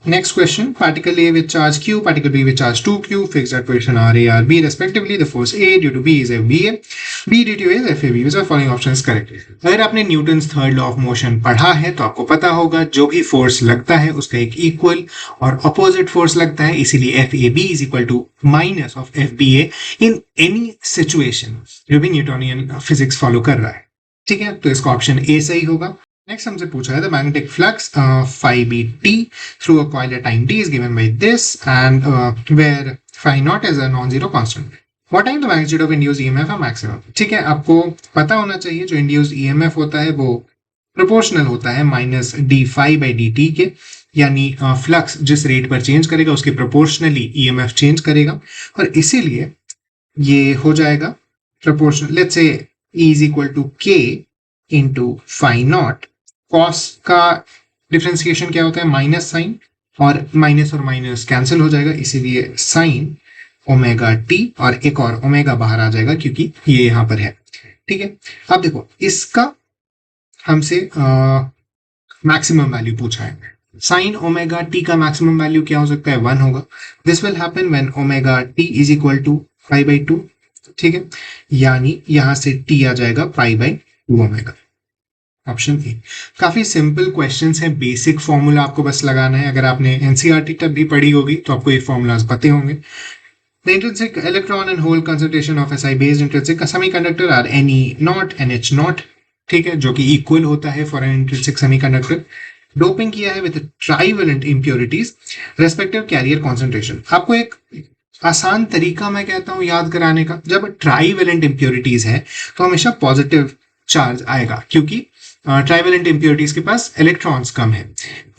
Next question, particle A with charge Q, particle B with charge 2Q, fixed at position R A, R B respectively. The force A due to B is FBA, B due to A is FAB. Which of the following option is correct? अगर आपने Newton's third law of motion पढ़ा है तो आपको पता होगा जो भी फोर्स लगता है उसका एक इक्वल और अपोजिट फोर्स लगता है, इसीलिए FAB is equal to minus of FBA in any situation, जो भी न्यूटोनियन फिजिक्स फॉलो कर रहा है। ठीक है, तो इसका ऑप्शन ए सही होगा। नेक्स्ट हमसे पूछा है the magnetic flux phi b t through a coil at time t is given by this and where phi naught is a non-zero constant. What time the magnitude of induced EMF है maximum? ठीक है, आपको पता होना चाहिए जो induced EMF होता है वो प्रोपोर्शनल होता है minus D phi by D T के, यानी फ्लक्स जिस रेट पर चेंज करेगा उसके प्रोपोर्शनली EMF चेंज करेगा, और इसीलिए ये हो जाएगा proportional. Let's say E is equal to K into phi naught। Cos का डिफ्रेंसिएशन क्या होता है? माइनस साइन, और माइनस कैंसिल हो जाएगा, इसीलिए साइन ओमेगा टी और एक और ओमेगा बाहर आ जाएगा क्योंकि ये यहां पर है। ठीक है, अब देखो इसका हमसे मैक्सिमम वैल्यू पूछा है। साइन ओमेगा टी का मैक्सिमम वैल्यू क्या हो सकता है? 1 होगा। This will happen when omega T is equal to pi by 2। ठीक है, यानी यहां से टी आ जाएगा pi by 2 omega. Option A. काफी सिंपल क्वेश्चंस है, बेसिक फॉर्मूला आपको बस लगाना है। अगर आपने एनसीईआरटी तक भी पढ़ी होगी तो आपको ये फॉर्मूलाज पते होंगे। The intrinsic electron and hole concentration of SI based intrinsic semiconductor are Ne naught NH naught, ठीक है, जो कि इक्वल होता है for an intrinsic semiconductor. Doping किया है with trivalent impurities respective carrier concentration. आपको एक आसान तरीका मैं कहता हूं याद कराने का, जब ट्राइवेलेंट इंप्योरिटीज है तो हमेशा पॉजिटिव चार्ज आएगा क्योंकि ट्राइवेलेंट इंप्योरिटीज के पास इलेक्ट्रॉन्स कम है।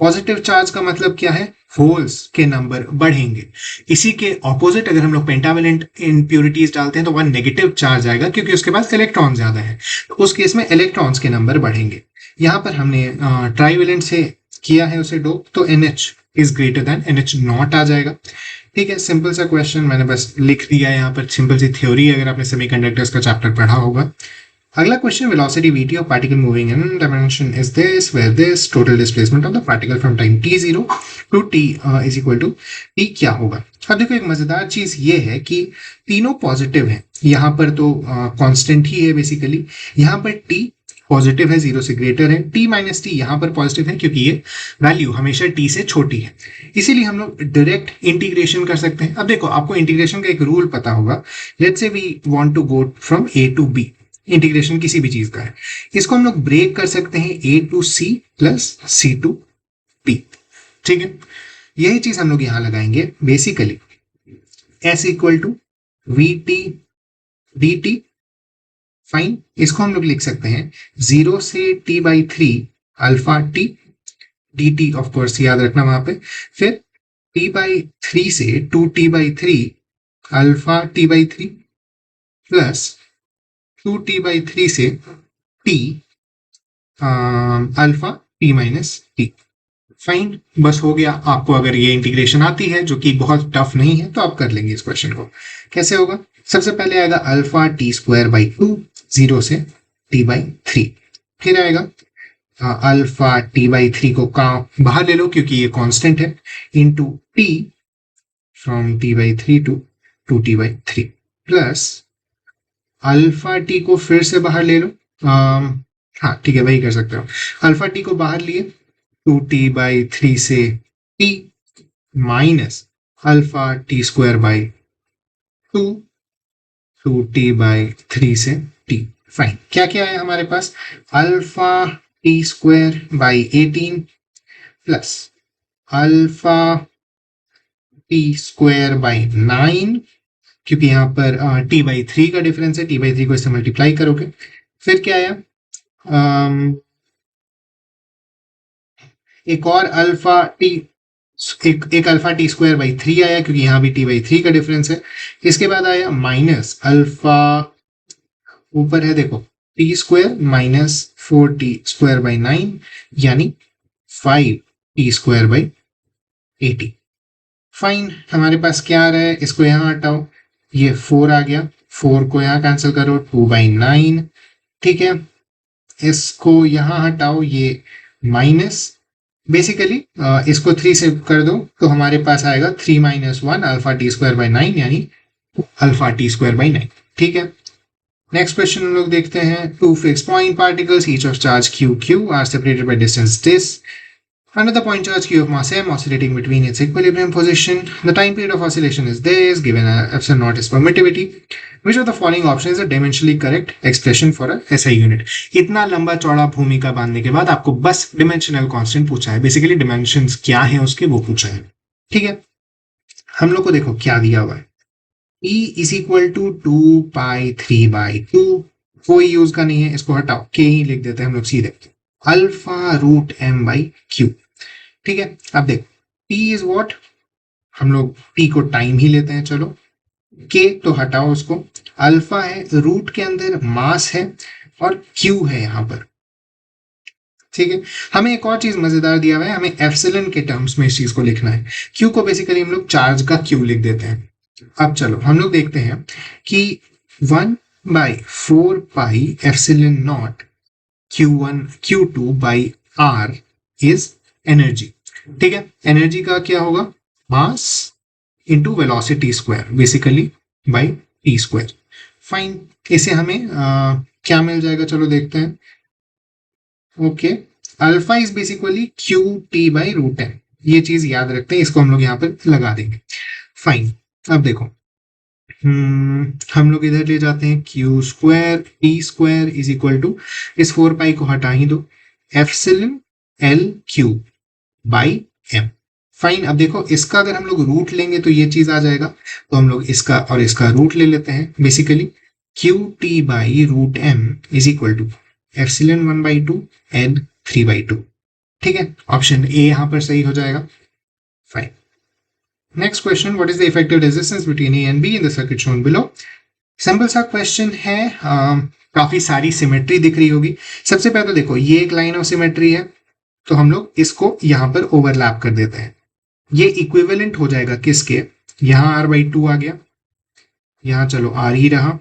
पॉजिटिव चार्ज का मतलब क्या है? होल्स के नंबर बढ़ेंगे। इसी के ऑपोजिट अगर हम लोग पेंटावेलेंट इंप्योरिटीज डालते हैं तो वह नेगेटिव चार्ज आएगा क्योंकि उसके पास इलेक्ट्रॉन ज्यादा है, तो उस केस में इलेक्ट्रॉन्स के नंबर बढ़ेंगे। यहाँ पर हमने ट्राइवेलेंट से किया है उसे डोप, तो NH is greater than NH not आ जाएगा। ठीक है, सिंपल सा क्वेश्चन मैंने बस लिख दिया है यहाँ पर, सिंपल सी थ्योरी अगर आपने सेमीकंडक्टर्स का चैप्टर पढ़ा होगा। अगला question, velocity vt of particle moving in dimension is this where this total displacement of the particle from time t0 to t is equal to t क्या होगा? अब देखो एक मजेदार चीज ये है कि तीनों पॉजिटिव है, यहाँ पर तो कांस्टेंट ही है बेसिकली। यहाँ पर t पॉजिटिव है, 0 से ग्रेटर है, t माइनस टी यहाँ पर पॉजिटिव है क्योंकि ये वैल्यू हमेशा t से छोटी है, इसीलिए हम लोग डायरेक्ट इंटीग्रेशन कर सकते हैं। अब देखो आपको इंटीग्रेशन का एक रूल पता होगा। Let's say we want to go from a to b, integration किसी भी चीज का है, इसको हम लोग ब्रेक कर सकते हैं a to c plus c to p। ठीक है, यही चीज हम लोग यहां लगाएंगे। Basically s equal to V T D T, fine. इसको हम लोग लिख सकते हैं 0 से t by 3 alpha T D T, of course याद रखना वहां पे, फिर t बाई 3 से 2t by 3 alpha t by 3 plus 2t by 3 से t alpha t minus T. Fine, बस हो गया। आपको अगर ये इंटीग्रेशन आती है जो कि बहुत टफ नहीं है तो आप कर लेंगे इस क्वेश्चन को। कैसे होगा? सबसे पहले आएगा अल्फा टी स्क्वायर बाई 2 0 से t बाई 3, फिर आएगा अल्फा t बाई 3 को बाहर ले लो क्योंकि ये कांस्टेंट है, into t from t by 3 to 2t by 3 plus alpha T को फिर से बाहर ले लो। हाँ ठीक है, वही कर सकते हो। अल्फा टी को बाहर लिए 2t बाई 3 से t minus alpha t square by 2 2t by 3 से t। फाइन, क्या क्या है हमारे पास? Alpha t square by 18 plus alpha t square by 9, क्योंकि यहाँ पर t बाई 3 का डिफरेंस है, t बाई 3 को इससे मल्टीप्लाई करोगे। फिर क्या आया? एक और अल्फा टी, एक अल्फा टी स्क्वायर बाई 3 आया क्योंकि यहाँ भी t बाई 3 का डिफरेंस है। इसके बाद आया माइनस अल्फा, ऊपर है देखो T square minus 4t square by 9 यानी 5t स्क्वायर बाई 80। फाइन, हमारे पास क्या आ रहा है? इसको यहाँ हटाओ, ये 4 आ गया, 4 को यहाँ कैंसिल करो 2 बाई 9। ठीक है, इसको यहाँ हटाओ, ये माइनस बेसिकली इसको 3 से कर दो तो हमारे पास आएगा 3 minus 1 alpha t square by 9 यानी अल्फा टी स्क्वायर बाई 9। ठीक है, नेक्स्ट क्वेश्चन हम लोग देखते हैं। Two fix point particles each of charge Q Q are separated by distance this. Another point charge q of mass m oscillating between its equilibrium position. The time period of oscillation is this. Given epsilon naught is permittivity. Which of the following option is a dimensionally correct expression for a SI unit? इतना लंबा चौड़ा भूमिका बांधने के बाद आपको बस dimensional constant पूछा है, बेसिकली डिमेंशंस क्या है उसके वो पूछा है। ठीक है, हम लोग को देखो क्या दिया हुआ है, E इज इक्वल टू 2π3/2। कोई यूज का नहीं है, इसको हटाओ, के ही लिख देते हैं हम लोग सीधे, alpha root M by Q. ठीक है, अब देखो T इज व्हाट, हम लोग T को टाइम ही लेते हैं, चलो K तो हटाओ उसको, अल्फा है, रूट के अंदर मास है और Q है यहां पर। ठीक है, हमें एक और चीज मजेदार दिया हुआ है, हमें एप्सिलॉन के टर्म्स में इस चीज को लिखना है। Q को बेसिकली हम लोग चार्ज का Q लिख देते हैं। अब चलो हम लोग देखते हैं कि 1/4 epsilon naught Q1 Q2 by R is energy. ठीक है, एनर्जी का क्या होगा, mass into velocity square basically by T square. Fine, इसे हमें क्या मिल जाएगा, चलो देखते हैं। Okay, alpha is basically Q T by root N, ये चीज याद रखते हैं, इसको हम लोग यहाँ पर लगा देंगे। फाइन, अब देखो हम लोग इधर ले जाते हैं, Q square T square is equal to, इस 4 को हटा ही दो, epsilon L Q by M. Fine, अब देखो इसका अगर हम लोग रूट लेंगे तो ये चीज आ जाएगा, तो हम लोग इसका और इसका रूट ले लेते हैं, basically Q T by root M is equal to epsilon 1/2 N 3/2। ठीक है, ऑप्शन ए यहां पर सही हो जाएगा। Fine, next question, what is the effective resistance between A and be in the circuit shown below. Simple सा question है, काफी सारी सिमेट्री दिख रही होगी। सबसे पहले तो देखो ये एक लाइन ऑफ सिमेट्री है, तो हम लोग इसको यहां पर ओवरलैप कर देते हैं। ये इक्विवेलेंट हो जाएगा किसके, यहां r/2 आ गया, यहां चलो r ही रहा,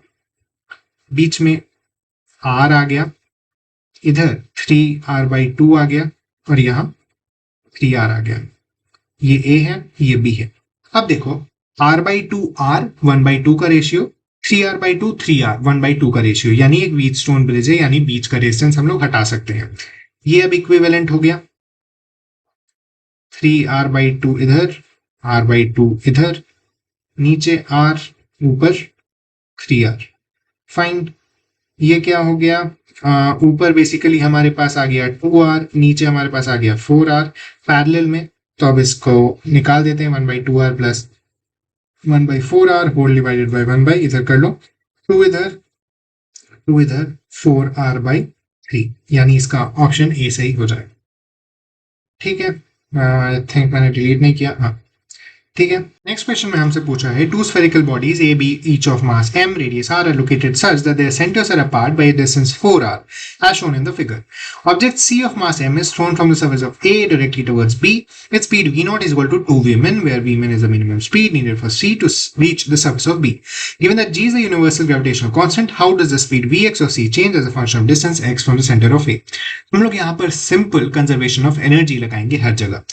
बीच में r आ गया, इधर 3r/2 आ गया और यहां 3r आ गया। ये a है, ये b है। अब देखो r/2 r 1/2 का रेशियो, 3r/2 3r 1/2 का रेशियो, यानी एक व्हीटस्टोन ब्रिज है, यानी बीच का रेजिस्टेंस हम लोग हटा सकते हैं। ये अब इक्विवेलेंट हो गया, 3r/2 इधर, r/2 इधर, नीचे r, ऊपर 3r। फाइन, ये क्या हो गया, ऊपर बेसिकली हमारे पास आ गया 2r, नीचे हमारे पास आ गया 4r पैरेलल में, तो अब इसको निकाल देते हैं, 1/2r plus 1/4r whole divided by 1 इधर कर लो, 2 इधर 4r/3, यानी इसका ऑप्शन ए सही हो जाएगा। ठीक है, आई थिंक मैंने डिलीट नहीं किया, हाँ ठीक है। नेक्स्ट क्वेश्चन में हमसे पूछा है, two spherical bodies A B each of mass m radius r are located such that their centers are apart by a distance 4r as shown in the figure. Object c of mass m is thrown from the surface of a directly towards b. Its speed v0 is equal to 2 vmin, where vmin is the minimum speed needed for c to reach the surface of b. Given that g is the universal gravitational constant, how does the speed vx of c change as a function of distance x from the center of a? हम लोग यहाँ पर simple conservation of energy लगाएंगे हर जगह।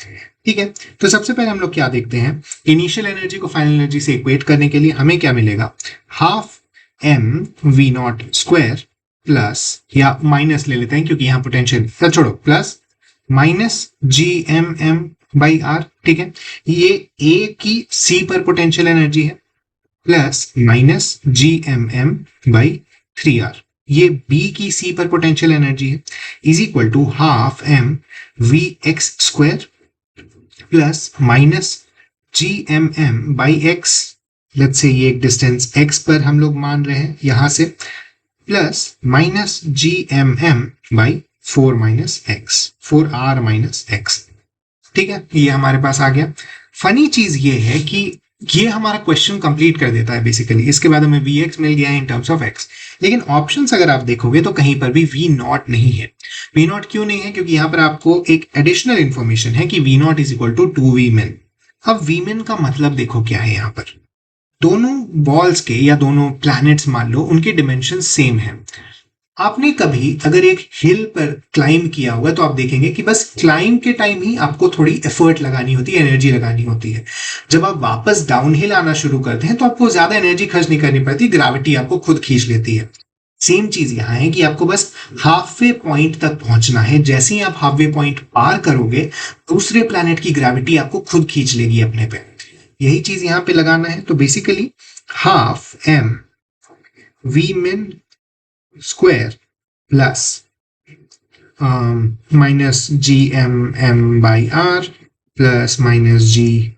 ठीक है, तो सबसे पहले हम लोग क्या देखते हैं, इनिशियल एनर्जी को फाइनल एनर्जी से इक्वेट करने के लिए हमें क्या मिलेगा, half m v0 square plus, या माइनस ले लेते हैं क्योंकि यहाँ पोटेंशियल, छोड़ो, plus minus gmm by r। ठीक है, ये a की c पर पोटेंशियल एनर्जी है, plus minus gmm by 3r, ये b की c पर पोटेंशियल एनर्जी है, is equal to half m vx square plus minus gmm by x, let's say ये एक डिस्टेंस x पर हम लोग मान रहे हैं यहां से, plus minus gmm by 4r minus x। ठीक है, ये हमारे पास आ गया। फनी चीज ये है कि ये हमारा क्वेश्चन कंप्लीट कर देता है बेसिकली, इसके बाद हमें vx मिल गया है इन टर्म्स ऑफ x, लेकिन ऑप्शंस अगर आप देखोगे तो कहीं पर भी v0 नहीं है। v0 क्यों नहीं है, क्योंकि यहाँ पर आपको एक एडिशनल इंफॉर्मेशन है कि v0 is equal to 2 vmin। अब vmin का मतलब देखो क्या है, यहाँ पर दोनों बॉल्स के या दोनों प्लैनेट्स मान लो उनके डिमेंशन सेम है। आपने कभी अगर एक हिल पर क्लाइंब किया होगा तो आप देखेंगे कि बस क्लाइंब के टाइम ही आपको थोड़ी एफर्ट लगानी होती है, एनर्जी लगानी होती है। जब आप वापस डाउन हिल आना शुरू करते हैं तो आपको ज्यादा एनर्जी खर्च नहीं करनी पड़ती, ग्रेविटी आपको खुद खींच लेती है। सेम चीज यहाँ है कि आपको बस हाफ वे पॉइंट तक पहुंचना है। जैसे ही आप हाफ वे पॉइंट पार करोगे, दूसरे प्लैनेट की ग्रेविटी आपको खुद खींच लेगी अपने पे। यही चीज यहाँ पे लगाना है। तो basically half M V min square plus minus G M by R plus minus G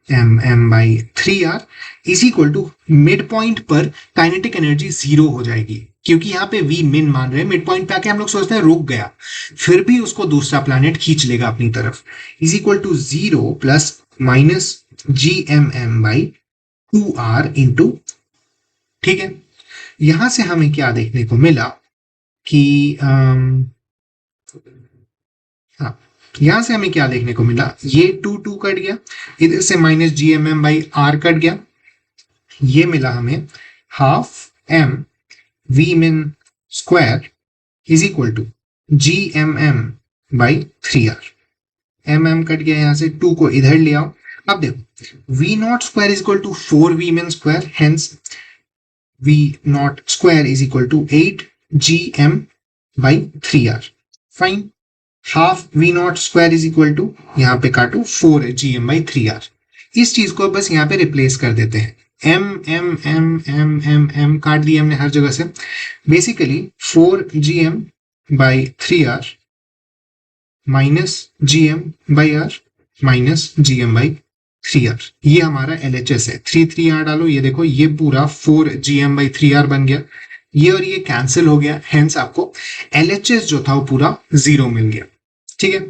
M by 3r is equal to mid point पर काइनेटिक एनर्जी 0 हो जाएगी, क्योंकि यहाँ पे वी मिन मान रहे हैं। मिड पॉइंट पे आके हम लोग सोचते हैं रुक गया, फिर भी उसको दूसरा प्लैनेट खींच लेगा अपनी तरफ। Is equal to 0 plus minus G M by 2r into, ठीक है। यहां से हमें क्या देखने को मिला कि हाँ, यहां से हमें क्या देखने को मिला, ये 2 कट गया, इधर से minus G M by R cut गया, ये मिला हमें half M V min square is equal to G M by 3r। M cut गया, यहां से 2 को इधर ले आओ। अब देखो v not square is equal to 4 v min square, hence v not square is equal to 8 g M by 3r। Fine, half v not square is equal to, यहाँ पे काटो 4 जी एम बाई 3r। इस चीज को बस यहाँ पे replace कर देते हैं, M M M M M M काट दिया हमने हर जगह से। Basically 4 G M by 3r minus G M by R minus G M by 3r, ये हमारा LHS है। 3 डालो, ये देखो ये पूरा 4 जी एम बाई 3r बन गया, ये और ये कैंसिल हो गया, हेंस आपको LHS जो था वो पूरा 0 मिल गया। ठीक है,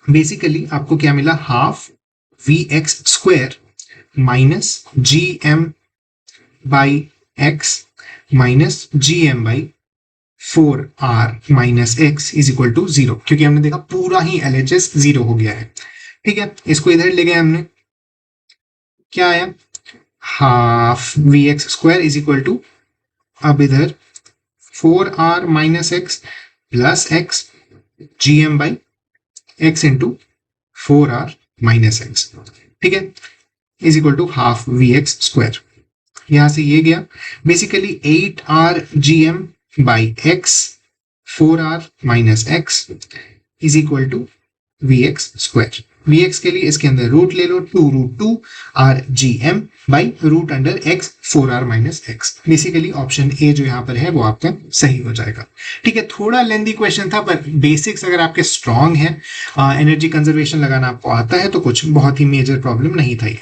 बेसिकली आपको क्या मिला, half V X square minus G M by X minus G M by 4r minus X is equal to 0, क्योंकि हमने देखा पूरा ही LHS 0 हो गया है। ठीक है, इसको इधर ले गए हमने, क्या आया, half V X square is equal to, अब इधर 4r minus X plus X G M by X into 4r minus X, ठीक है, is equal to half V X square. यहां से ये गया, basically 8r G M by X 4r minus X is equal to V X square. V X के लिए इसके अंदर रूट ले लो, 2√2 r G M by root under x 4r minus x. Basically option A जो यहाँ पर है वो आपका सही हो जाएगा। ठीक है, थोड़ा लेंदी क्वेश्चन था, पर बेसिक्स अगर आपके स्ट्रांग है, एनर्जी कंजर्वेशन लगाना आपको आता है, तो कुछ बहुत ही मेजर प्रॉब्लम नहीं था ये।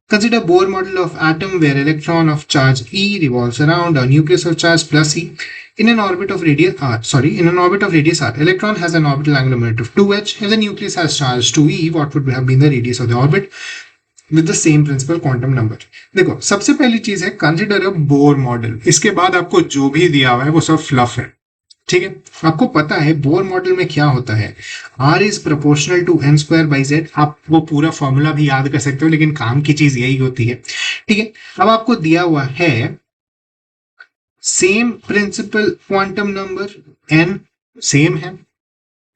Consider Bohr model of atom where electron of charge E revolves around a nucleus of charge plus E in an orbit of radius r. In an orbit of radius r, electron has an orbital angular moment of 2h. If the nucleus has charge 2e, what would have been the radius of the orbit with the same principal quantum number? देखो, सबसे पहली चीज है consider a Bohr model. इसके बाद आपको जो भी दिया हुआ है वो सब फ्लफ है। ठीक है, आपको पता है बोर मॉडल में क्या होता है, R is proportional to n square by z। आप वो पूरा फॉर्मूला भी याद कर सकते हो, लेकिन काम की चीज यही होती है। ठीक है, अब आपको दिया हुआ है same principal quantum number, n same है,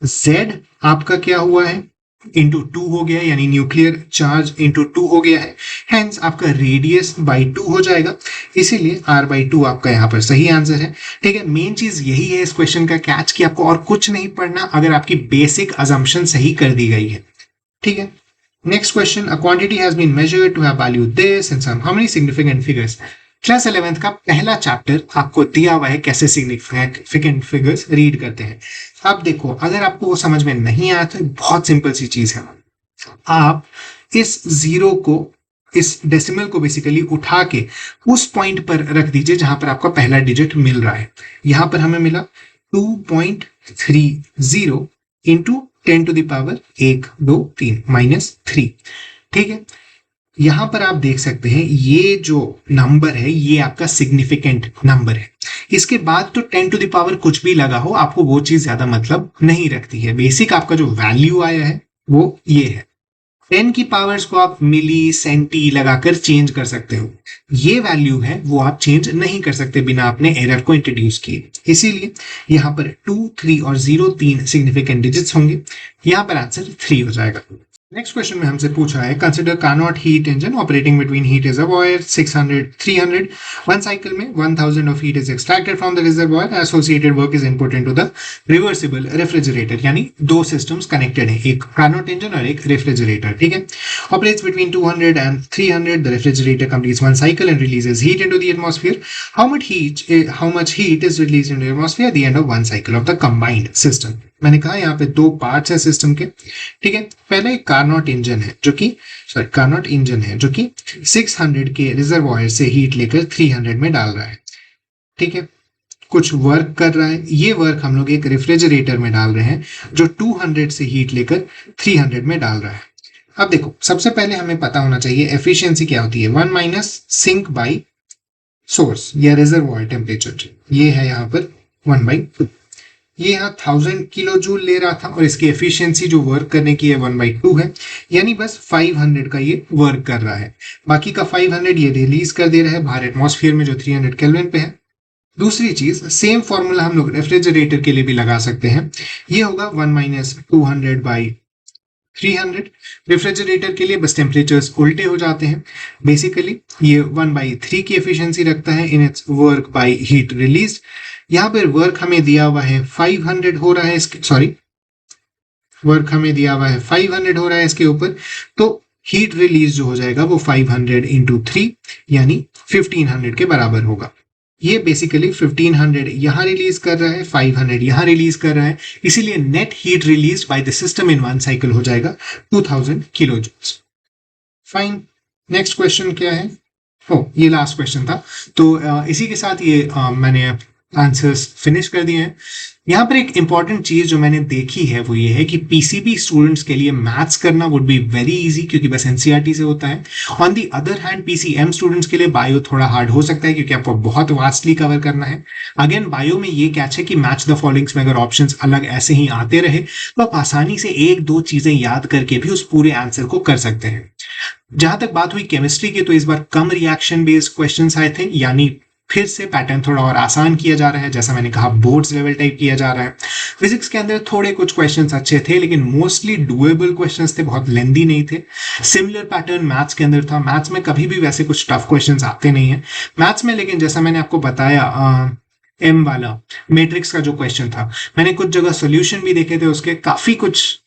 z आपका क्या हुआ है, इंटू 2 हो गया, यानी न्यूक्लियर चार्ज इंटू 2 हो गया है, हेंस आपका रेडियस बाई 2 हो जाएगा, इसीलिए r बाई 2 आपका यहाँ पर सही आंसर है। ठीक है, मेन चीज यही है इस क्वेश्चन का कैच, कि आपको और कुछ नहीं पढ़ना अगर आपकी बेसिक अजम्पशन सही कर दी गई है। ठीक है, next question, a quantity has been measured to have value this in some how many significant figures. Class 11th का पहला चैप्टर आपको दिया हुआ है, कैसे सिग्निफिकेंट फिगर्स रीड करते हैं। अब देखो, अगर आपको वो समझ में नहीं आया तो बहुत सिंपल सी चीज है, आप इस जीरो को, इस डेसिमल को बेसिकली उठा के उस पॉइंट पर रख दीजिए जहां पर आपका पहला डिजिट मिल रहा है। यहां पर हमें मिला 2.30 इंटू 10 टू द पावर 1 2 3 माइनस 3। ठीक है, यहां पर आप देख सकते हैं ये जो नंबर है ये आपका सिग्निफिकेंट नंबर है। इसके बाद तो 10 टू द पावर कुछ भी लगा हो, आपको वो चीज ज्यादा मतलब नहीं रखती है। बेसिक आपका जो वैल्यू आया है वो ये है। 10 की पावर्स को आप मिली सेंटी लगाकर चेंज कर सकते हो, ये वैल्यू है वो आप चेंज नहीं कर सकते बिना अपने एरर को इंट्रोड्यूस किए। इसीलिए यहाँ पर 2, 3 और 0 तीन सिग्निफिकेंट डिजिट्स होंगे, यहाँ पर आंसर 3 हो जाएगा। नेक्स्ट क्वेश्चन में हमसे पूछा है consider Carnot heat engine operating between heat reservoir 600 300 one cycle में 1000 of heat is extracted from the reservoir, associated work is input into the reversible refrigerator. यानी दो सिस्टम्स कनेक्टेड है, एक कार्नोट इंजन और एक रेफ्रिजरेटर, ठीक है। Operates between 200 and 300, the refrigerator completes one cycle and releases heat into the atmosphere. How much heat is released into the atmosphere at the end of one cycle of the combined system. मैंने कहा यहाँ पे दो parts है system के, ठीक है। पहले कार्नोट इंजन है जो कि कार्नोट इंजन है जो कि 600 के रिजर्वॉयर से हीट लेकर 300 में डाल रहा है, ठीक है। कुछ वर्क कर रहा है, ये वर्क हम लोग एक रेफ्रिजरेटर में डाल रहे हैं जो 200 से हीट लेकर 300 में डाल रहा है। अब देखो, सबसे पहले हमें पता होना चाहिए एफिशिएंसी क्या होती है, 1 माइनस सिंक बाई सोर्स या रिजर्वॉयर टेम्परेचर। ये है यहाँ पर 1/2। ये यहाँ 1000 किलो जूल ले रहा था और इसकी एफिशिएंसी जो वर्क करने की है 1/2 है, यानी बस 500 का ये वर्क कर रहा है। बाकी का 500 ये रिलीज कर दे रहा है बाहर एटमॉस्फेयर में जो 300 केल्विन पे है। दूसरी चीज, सेम फॉर्मूला हम लोग रेफ्रिजरेटर के लिए भी लगा सकते हैं, ये होगा 1 माइनस 200 बाई 300। रेफ्रिजरेटर के लिए बस टेम्परेचर्स उल्टे हो जाते हैं। बेसिकली ये 1/3 की एफिशिएंसी रखता है in its work by heat release. यहाँ पर वर्क हमें दिया हुआ है 500 हो रहा है इसके, सॉरी वर्क हमें दिया हुआ है 500 हो रहा है इसके ऊपर, तो हीट रिलीज जो हो जाएगा वो 500 इंटू 3 यानी 1500 के बराबर होगा। ये बेसिकली 1500 यहाँ रिलीज कर रहा है, 500 यहाँ रिलीज कर रहा है, इसीलिए net heat release by the system in one cycle हो जाएगा 2000 kilo joules. Fine, next question क्या है? ये लास्ट क्वेश्चन था, तो इसी के साथ ये मैंने आंसर्स फिनिश कर दिए हैं। यहाँ पर एक इंपॉर्टेंट चीज जो मैंने देखी है वो ये है कि पीसीबी स्टूडेंट्स के लिए मैथ्स करना वुड बी वेरी इजी क्योंकि बस एनसीईआरटी से होता है। On the other hand PCM students के लिए बायो थोड़ा हार्ड हो सकता है क्योंकि आपको बहुत वास्टली कवर करना है। अगेन बायो में ये कैच है कि मैच द फॉलोइंग्स में अगर ऑप्शंस अलग ऐसे ही आते रहे तो आप आसानी से एक दो चीजें याद करके भी उस पूरे आंसर को कर सकते हैं। जहां तक बात हुई केमिस्ट्री की, तो इस बार कम रिएक्शन बेस्ड क्वेश्चंस आए थे, यानी फिर से पैटर्न थोड़ा और आसान किया जा रहा है, जैसा मैंने कहा बोर्ड्स लेवल टाइप किया जा रहा है। फिजिक्स के अंदर थोड़े कुछ क्वेश्चंस अच्छे थे लेकिन मोस्टली डुएबल क्वेश्चंस थे, बहुत लेंदी नहीं थे। सिमिलर पैटर्न मैथ्स के अंदर था, मैथ्स में कभी भी वैसे कुछ टफ क्वेश्चंस आते नहीं है मैथ्स में, लेकिन जैसा मैंने आपको बताया एम वाला मैट्रिक्स का जो क्वेश्चन था, मैंने कुछ जगह सोल्यूशन भी देखे थे उसके, काफी कुछ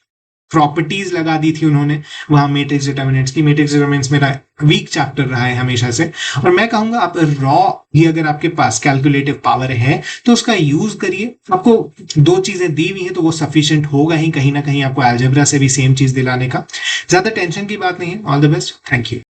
प्रॉपर्टीज लगा दी थी उन्होंने वहां मैट्रिक्स डिटर्मिनेंट्स की। मैट्रिक्स डिटर्मिनेंट्स मेरा वीक चैप्टर रहा है हमेशा से, और मैं कहूंगा आप रॉ ही अगर आपके पास कैलकुलेटिव पावर है तो उसका यूज करिए। आपको दो चीजें दी हुई हैं तो वो सफिशिएंट होगा ही, कहीं ना कहीं आपको अलजेब्रा से भी सेम चीज दिलाने का। ज्यादा टेंशन की बात नहीं है। All the best, thank you.